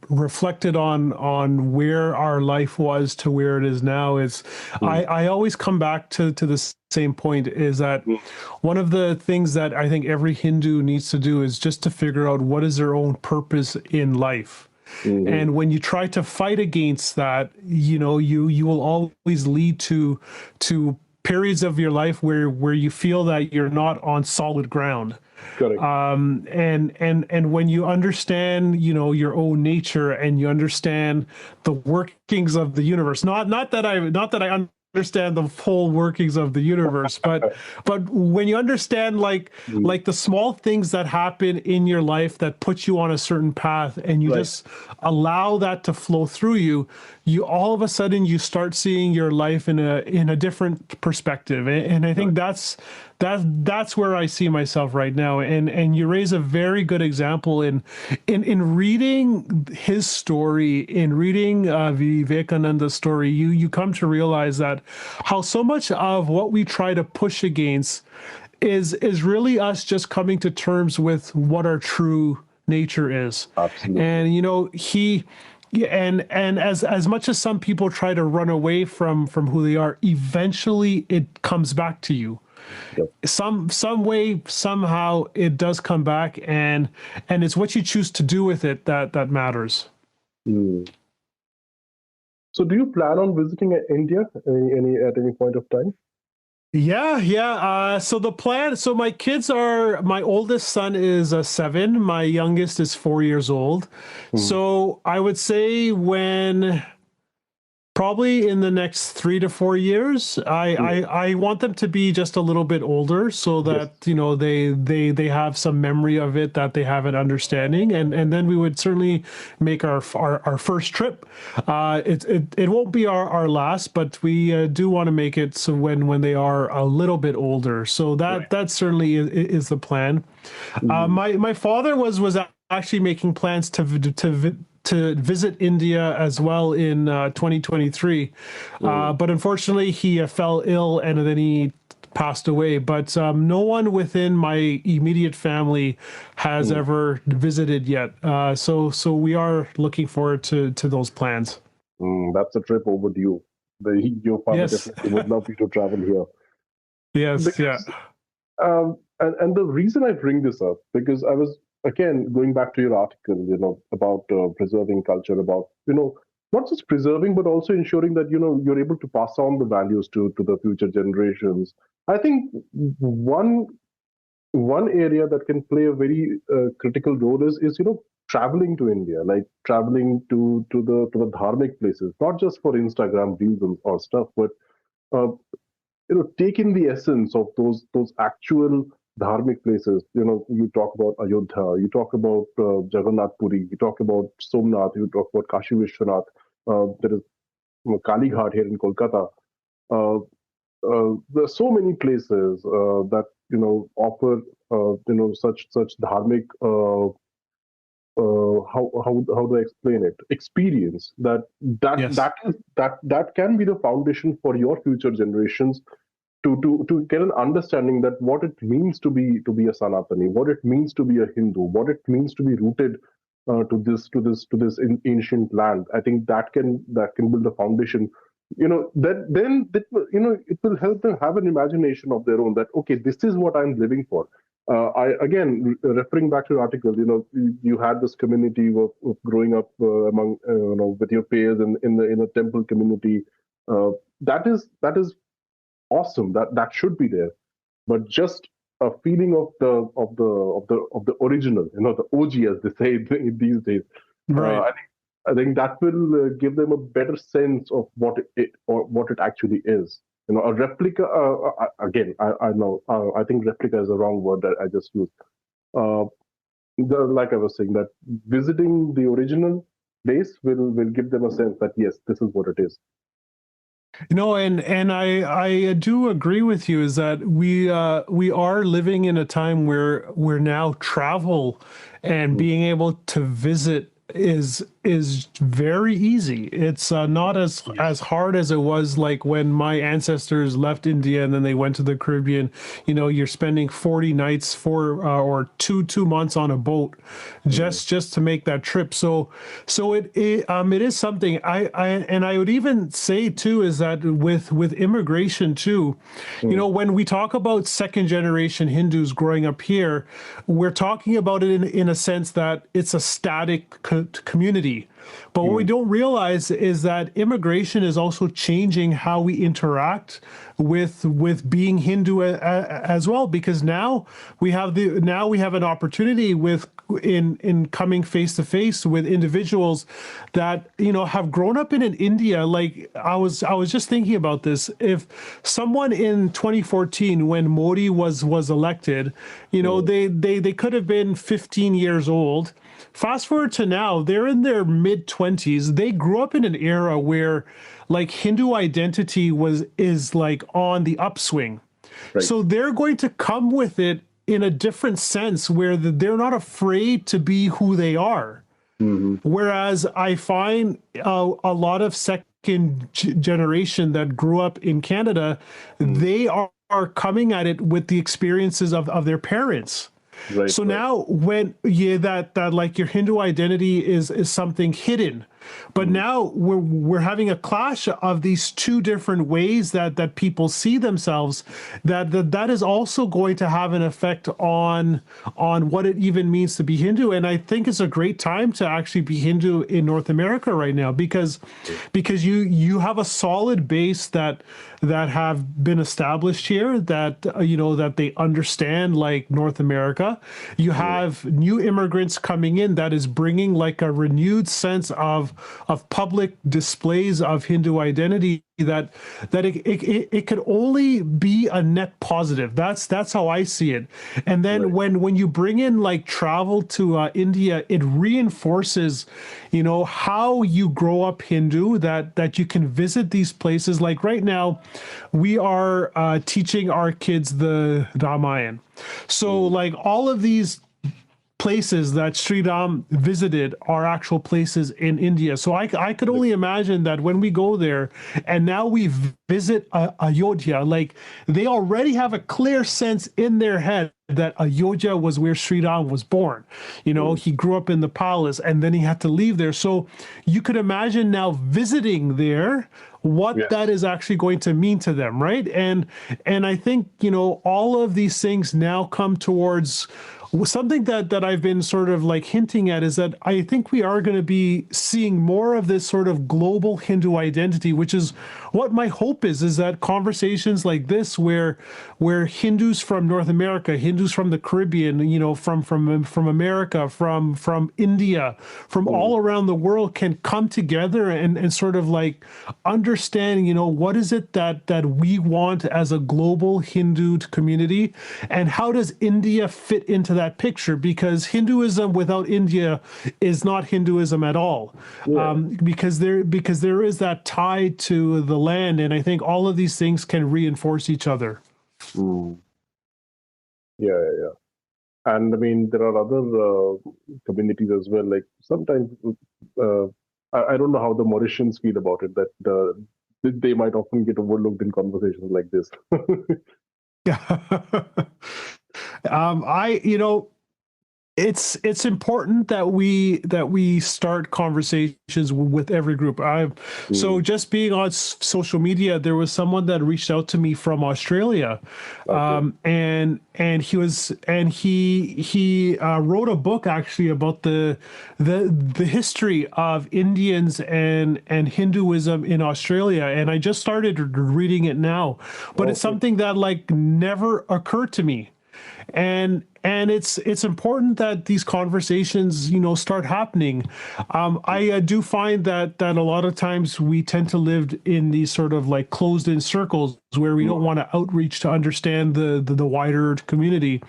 reflected on where our life was to where it is now, is I always come back to the same point, is that Mm, one of the things that I think every Hindu needs to do is just to figure out what is their own purpose in life. mm, And when you try to fight against that, you will always lead to periods of your life where you feel that you're not on solid ground. correct. And when you understand, your own nature, and you understand the workings of the universe, not that I understand the full workings of the universe, but when you understand, Mm, like the small things that happen in your life that put you on a certain path, and you right. just allow that to flow through you, you all of a sudden you start seeing your life in a different perspective. And I think Right. that's where I see myself right now. And you raise a very good example in reading his story, in reading Vivekananda's story. You come to realize that how so much of what we try to push against is really us just coming to terms with what our true nature is. Absolutely. And he yeah, and as much as some people try to run away from who they are, eventually it comes back to you. Yep. Some way, somehow it does come back, and it's what you choose to do with it that matters. Mm. So, do you plan on visiting India any at any point of time? Yeah, yeah. So the plan. So my oldest son is 7. My youngest is 4 years old. Mm, So I would say when probably in the next 3 to 4 years, mm. I want them to be just a little bit older, so Yes. that they have some memory of it, that they have an understanding, and then we would certainly make our first trip. It won't be our last, but we do want to make it so when they are a little bit older. So Right. that certainly is the plan. Mm, My father was actually making plans to visit India as well in 2023, mm, but unfortunately he fell ill, and then he passed away. But no one within my immediate family has mm, ever visited yet. So we are looking forward to those plans. That's a trip overdue. Your father Yes, definitely would love you to travel here yes, yeah, because and the reason I bring this up, because I was again going back to your article, about preserving culture, about not just preserving but also ensuring that you're able to pass on the values to the future generations. I think one one area that can play a very critical role is traveling to India, like traveling to the dharmic places, not just for Instagram reels or stuff, but uh, take in the essence of those actual dharmic places. You talk about Ayodhya, you talk about Jagannath Puri, you talk about Somnath, you talk about Kashi Vishwanath. There is Kali Ghat here in Kolkata. Uh, there are so many places that offer such dharmic how do I explain it? Experience yes, that can be the foundation for your future generations to get an understanding that what it means to be a Sanatani, what it means to be a Hindu, what it means to be rooted to this ancient land. I think that can build a foundation. Then it will help them have an imagination of their own, that okay, this is what I'm living for. I again referring back to your article, you had this community of growing up among with your peers in a temple community. Uh, that is awesome. That should be there. But just a feeling of the original, the OG, as they say these days. right. I think that will give them a better sense of what it actually is. A replica. Again, I know. I think replica is the wrong word that I just used. Uh, like I was saying, that visiting the original place will give them a sense that yes, this is what it is. And I do agree with you, is that we are living in a time where now travel and being able to visit is very easy. It's not as hard as it was like when my ancestors left India and then they went to the Caribbean. You know, you're spending 40 nights or two months on a boat just to make that trip. So it is something I would even say too is that with immigration too, you know, when we talk about second generation Hindus growing up here, we're talking about it in a sense that it's a static community. But what we don't realize is that immigration is also changing how we interact with being Hindu as well, because now we have an opportunity in coming face to face with individuals that, you know, have grown up in India. Like I was just thinking about this. If someone in 2014, when Modi was elected, you know, they could have been 15 years old. Fast forward to now, they're in their mid 20s. They grew up in an era where like Hindu identity is like on the upswing. Right. So they're going to come with it in a different sense where they're not afraid to be who they are. Whereas I find a lot of second generation that grew up in Canada, they are coming at it with the experiences of their parents. Right, so right. now when that like your Hindu identity is something hidden, but now we're having a clash of these two different ways that people see themselves, that is also going to have an effect on what it even means to be Hindu. And I think it's a great time to actually be Hindu in North America right now, because you have a solid base that have been established here, that you know, that they understand like North America. You have new immigrants coming in that is bringing like a renewed sense of public displays of Hindu identity, that it could only be a net positive. That's how I see it. And then when you bring in like travel to India, it reinforces, you know, how you grow up Hindu, that you can visit these places. Like right now, we are teaching our kids the Ramayana. So like all of these places that Sri Ram visited are actual places in India. So I could only imagine that when we go there and now we visit Ayodhya, like they already have a clear sense in their head that Ayodhya was where Sri Ram was born. You know, he grew up in the palace and then he had to leave there. So you could imagine now visiting there, what that is actually going to mean to them, right? And I think, you know, all of these things now come towards something that I've been sort of like hinting at, is that I think we are going to be seeing more of this sort of global Hindu identity, which is what my hope is that conversations like this, where Hindus from North America, Hindus from the Caribbean, you know, from America, from India, from all around the world can come together and sort of like understand, you know, what is it that we want as a global Hindu community, and how does India fit into that picture? Because Hinduism without India is not Hinduism at all. Because there is that tie to the land, and I think all of these things can reinforce each other. Yeah. And I mean, there are other communities as well. Like sometimes, I don't know how the Mauritians feel about it, that they might often get overlooked in conversations like this. You know, it's important that we start conversations with every group. So just being on social media, there was someone that reached out to me from Australia, and he wrote a book actually about the history of Indians and Hinduism in Australia, and I just started reading it now, but it's something that like never occurred to me. And it's important that these conversations, you know, start happening. I do find that a lot of times we tend to live in these sort of like closed in circles where we don't want to outreach to understand the wider community.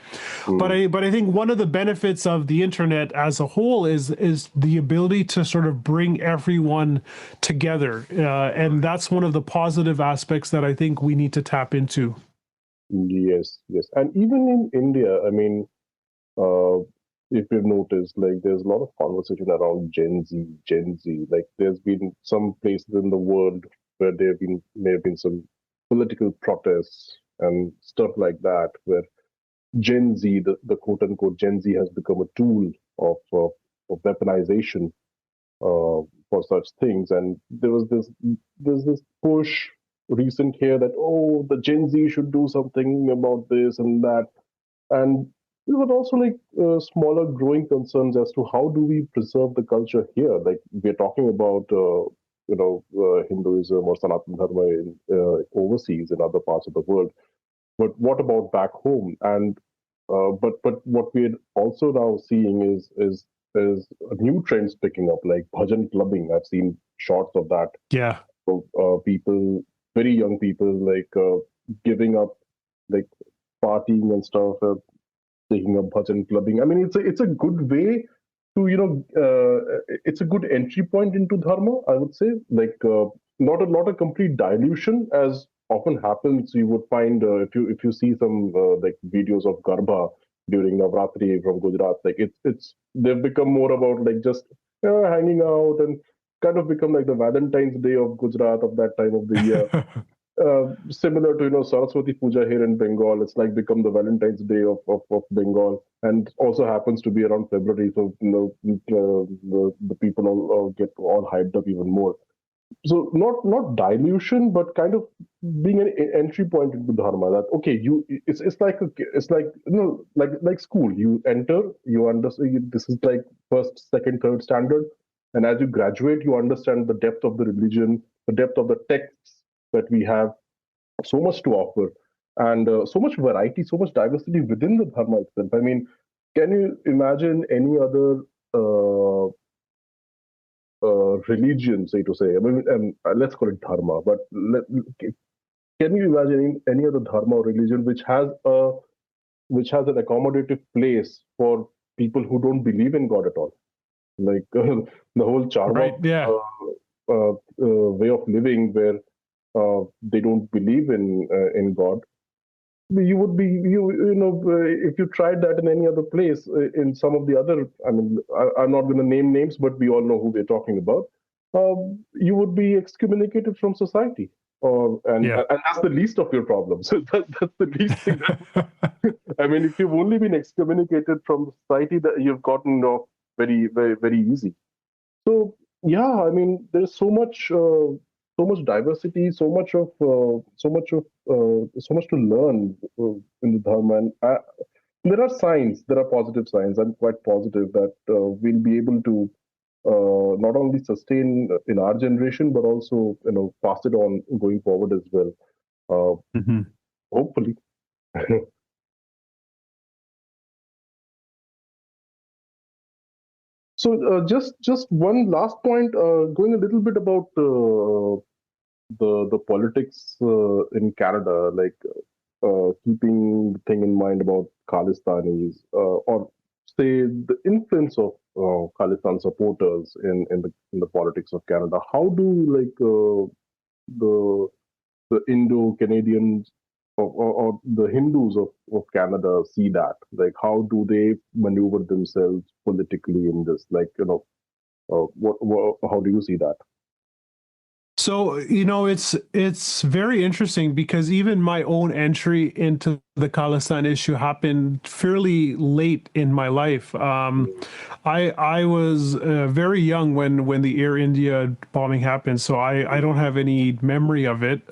But I think one of the benefits of the internet as a whole is the ability to sort of bring everyone together, and that's one of the positive aspects that I think we need to tap into. Yes. And even in India, I mean, if you've noticed, like there's a lot of conversation around Gen Z. Like there's been some places in the world where may have been some political protests and stuff like that, where Gen Z, the quote unquote Gen Z, has become a tool of weaponization for such things. And there's this push recent here that, oh, the Gen Z should do something about this and that. And there were also like smaller growing concerns as to how do we preserve the culture here. Like we're talking about Hinduism or Sanatan Dharma in overseas in other parts of the world, but what about back home? And but what we're also now seeing is new trends picking up, like bhajan clubbing. I've seen shots of that. Yeah. So, people, very young people, like giving up like partying and stuff, taking up bhajan clubbing. I mean, it's a good way to it's a good entry point into dharma. I would say, like not a complete dilution as often happens. You would find if you see some like videos of garba during Navratri from Gujarat, like it's they've become more about like just hanging out and kind of become like the Valentine's Day of Gujarat of that time of the year. Similar to Saraswati Puja here in Bengal, it's like become the Valentine's Day of Bengal, and also happens to be around February, so the people all get all hyped up even more. So not dilution, but kind of being an entry point into dharma. That okay, it's like like school. You enter, you understand. This is like first, second, third standard, and as you graduate, you understand the depth of the religion, the depth of the texts that we have. So much to offer, and so much variety, so much diversity within the dharma itself. I mean, can you imagine any other religion, say to say? I mean, let's call it dharma, but can you imagine any other dharma or religion which has an accommodative place for people who don't believe in God at all? Like the whole Right. charva Yeah. way of living, where they don't believe in God. You would be if you tried that in any other place in some of the other. I mean, I'm not going to name names, but we all know who we're talking about. You would be excommunicated from society, Yeah. and that's the least of your problems. That's the least thing. I mean, if you've only been excommunicated from society, that you've gotten off very, very, very easy. So yeah, I mean, there's so much diversity, so much to learn in the dharma. And there are signs, there are positive signs. I'm quite positive that we'll be able to not only sustain in our generation, but also pass it on going forward as well. Hmm. Hopefully. So just one last point, going a little bit about the politics in Canada, like keeping the thing in mind about Khalistanis, or say the influence of Khalistan supporters in the politics of Canada. How do like the Indo-Canadians or the Hindus of Canada see that? Like, how do they maneuver themselves politically in this? Like, how do you see that? So, it's very interesting because even my own entry into the Khalistan issue happened fairly late in my life. I was very young when the Air India bombing happened, so I don't have any memory of it.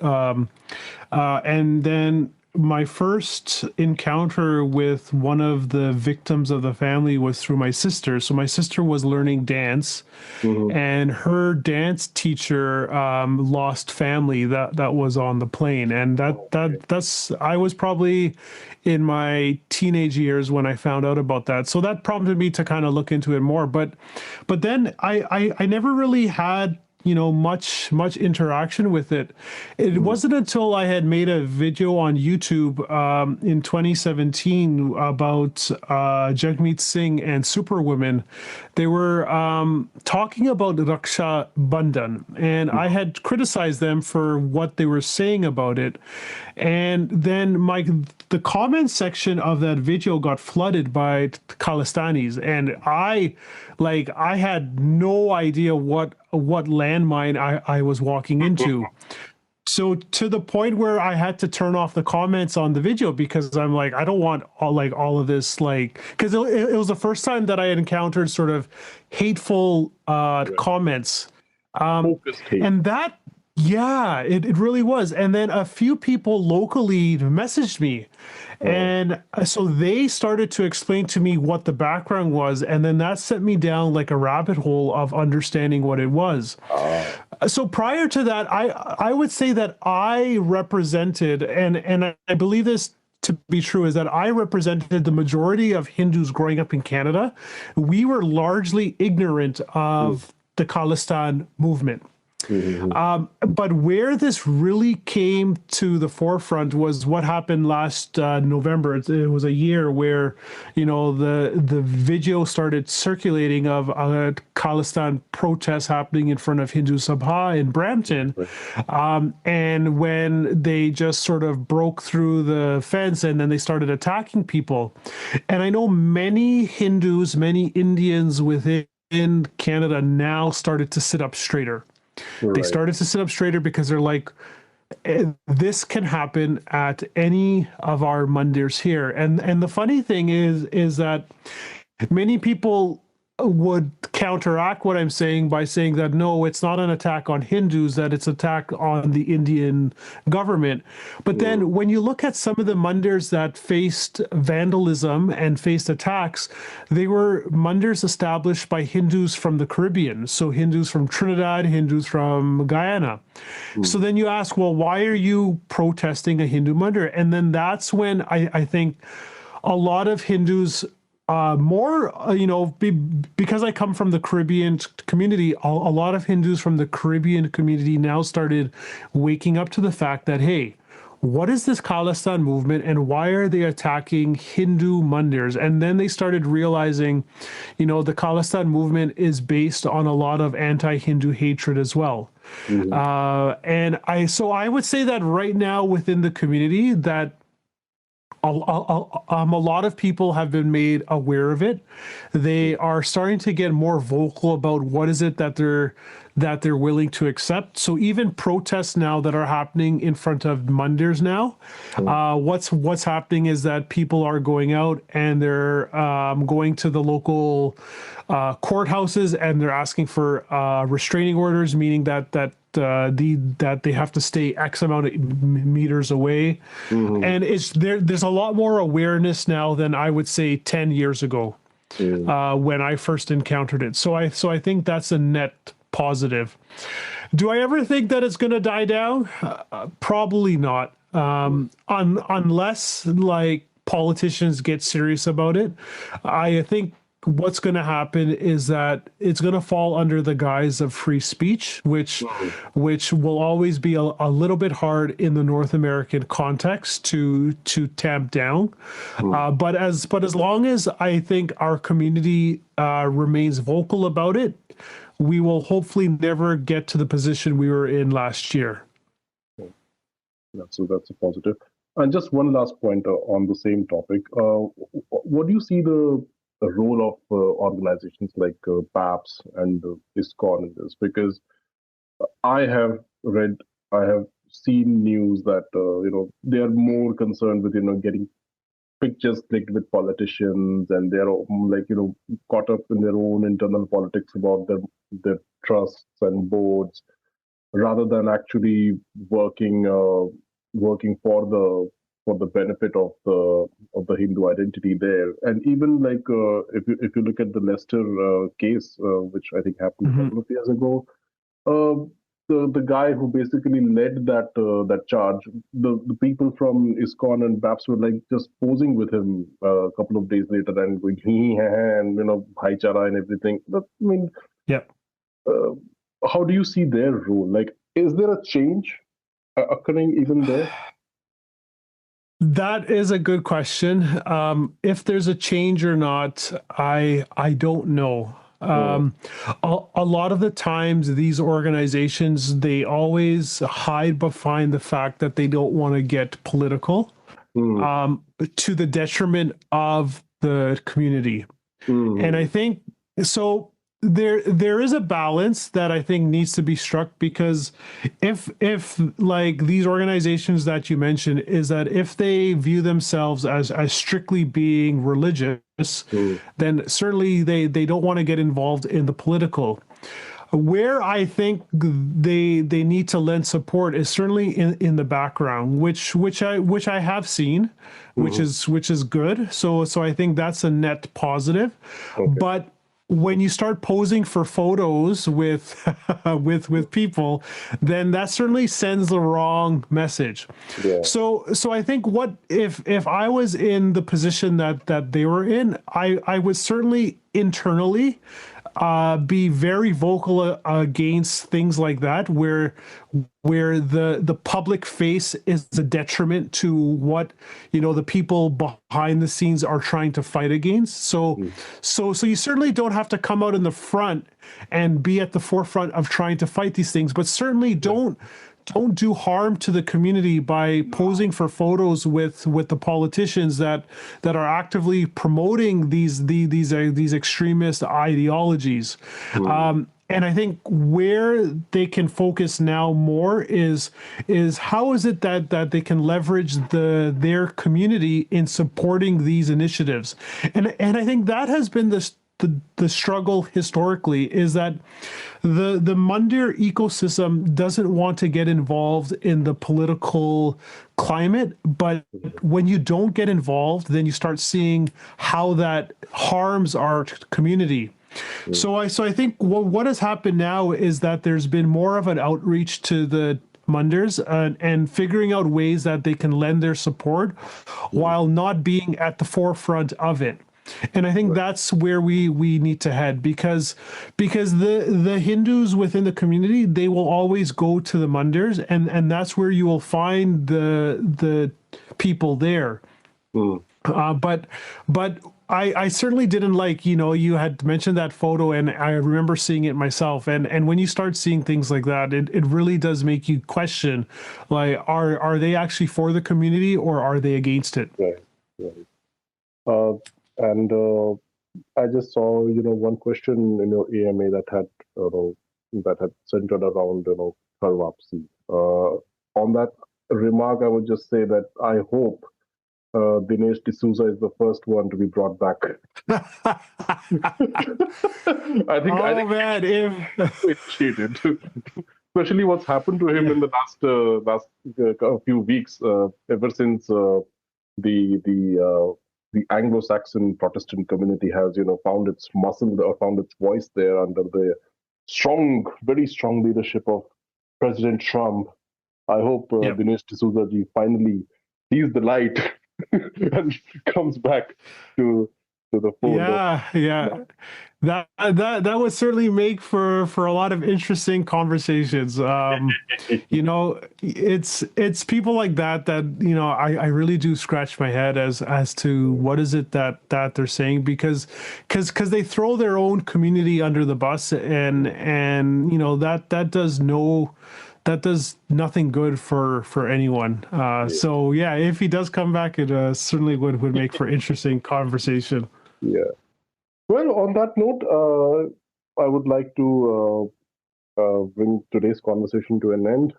And then my first encounter with one of the victims of the family was through my sister. So my sister was learning dance, Mm-hmm. and her dance teacher lost family that was on the plane, and Okay. that's I was probably in my teenage years when I found out about that. So that prompted me to kind of look into it more. But then I never really had much interaction with it. It Mm-hmm. wasn't until I had made a video on YouTube in 2017 about Jagmeet Singh and Superwoman. They were talking about Raksha Bandhan, and I had criticized them for what they were saying about it. And then my the comment section of that video got flooded by Khalistanis, and I had no idea what landmine I was walking into. So to the point where I had to turn off the comments on the video because I'm like, I don't want all of this, because it was the first time that I had encountered sort of hateful comments. Focused hate. And that, yeah, it really was. And then a few people locally messaged me. And so they started to explain to me what the background was. And then that sent me down like a rabbit hole of understanding what it was. So prior to that, I would say that I represented, and I believe this to be true, is that I represented the majority of Hindus growing up in Canada. We were largely ignorant of the Khalistan movement. But where this really came to the forefront was what happened last November. It was a year where, the video started circulating of a Khalistan protest happening in front of Hindu Sabha in Brampton. And when they just sort of broke through the fence and then they started attacking people. And I know many Hindus, many Indians within Canada now started to sit up straighter. They started to sit up straighter because they're like, this can happen at any of our mandirs here. And the funny thing is that many people would counteract what I'm saying by saying that, no, it's not an attack on Hindus, that it's an attack on the Indian government. But then when you look at some of the mandirs that faced vandalism and faced attacks, they were mandirs established by Hindus from the Caribbean. So Hindus from Trinidad, Hindus from Guyana. So then you ask, well, why are you protesting a Hindu mandir? And then that's when I think a lot of Hindus because I come from the Caribbean community, a lot of Hindus from the Caribbean community now started waking up to the fact that, hey, what is this Khalistan movement and why are they attacking Hindu mandirs? And then they started realizing, the Khalistan movement is based on a lot of anti-Hindu hatred as well. And I would say that right now within the community that a lot of people have been made aware of it. They are starting to get more vocal about what is it that they're willing to accept. So even protests now that are happening in front of mandirs now, what's happening is that people are going out and they're going to the local courthouses and they're asking for restraining orders, meaning that they have to stay X amount of meters away. And there's a lot more awareness now than I would say 10 years ago when I first encountered it. So I think that's a net positive. Do I ever think that it's going to die down? Probably not. Unless like politicians get serious about it. I think what's going to happen is that it's going to fall under the guise of free speech, which will always be a little bit hard in the North American context to tamp down. But as long as I think our community remains vocal about it, we will hopefully never get to the position we were in last year. So that's a positive. And just one last point on the same topic. What do you see the role of organizations like BAPS and ISKCON in this? Because I have seen news that they are more concerned with getting pictures clicked with politicians, and they're caught up in their own internal politics about their trusts and boards, rather than actually working for the benefit of the Hindu identity there. And even if you look at the Leicester case, which I think happened a couple of years ago, the guy who basically led that charge, the people from ISKCON and BAPS were just posing with him a couple of days later and going and bhaichara and everything. But I mean, how do you see their role? Is there a change occurring even there? That is a good question. If there's a change or not, I don't know. A lot of the times these organizations, they always hide behind the fact that they don't want to get political. to the detriment of the community. And I think so there is a balance that I think needs to be struck, because if like these organizations that you mentioned, is that if they view themselves as strictly being religious, then certainly they don't want to get involved in the political. Where I think they need to lend support is certainly in the background, which I have seen, which is good. So I think that's a net positive. Okay. But when you start posing for photos with with people, then that certainly sends the wrong message. Yeah. So I think what if I was in the position that they were in, I would certainly internally be very vocal against things like that, where the public face is a detriment to what the people behind the scenes are trying to fight against. So you certainly don't have to come out in the front and be at the forefront of trying to fight these things, but certainly don't do harm to the community by posing for photos with the politicians that are actively promoting these extremist ideologies. And I think where they can focus now more is how is it that they can leverage their community in supporting these initiatives. And I think that has been the struggle historically, is that the Mandir ecosystem doesn't want to get involved in the political climate, but when you don't get involved, then you start seeing how that harms our community. So I think what has happened now is that there's been more of an outreach to the Mandirs and figuring out ways that they can lend their support while not being at the forefront of it. And I think that's where we need to head, because the Hindus within the community, they will always go to the Mandirs, and that's where you will find the people there. But I certainly didn't like, you had mentioned that photo, and I remember seeing it myself. And when you start seeing things like that, it really does make you question, like, are they actually for the community or are they against it? Right. And I just saw, one question in your AMA that had centered around, Tharwapsi. On that remark, I would just say that I hope Dinesh D'Souza is the first one to be brought back. I think appreciated, especially what's happened to him in the last few weeks, ever since the Anglo-Saxon Protestant community has, found its muscle or found its voice there under the very strong leadership of President Trump. I hope Dinesh D'Souza ji finally sees the light and comes back to the fold. Yeah. That would certainly make for a lot of interesting conversations. It's people like that I really do scratch my head as to what is it that they're saying, because they throw their own community under the bus, and that does nothing good for anyone. So if he does come back, it certainly would make for interesting conversation. Yeah. Well, on that note, I would like to bring today's conversation to an end.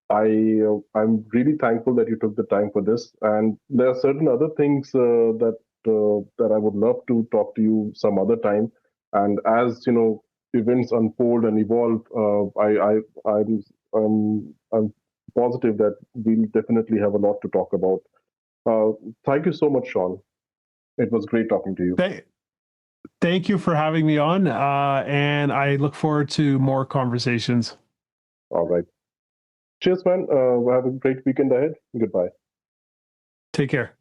I'm really thankful that you took the time for this, and there are certain other things that I would love to talk to you some other time. And as events unfold and evolve, I'm positive that we'll definitely have a lot to talk about. Thank you so much, Shawn. It was great talking to you. Thank you for having me on, and I look forward to more conversations. All right. Cheers, man. Have a great weekend ahead. Goodbye. Take care.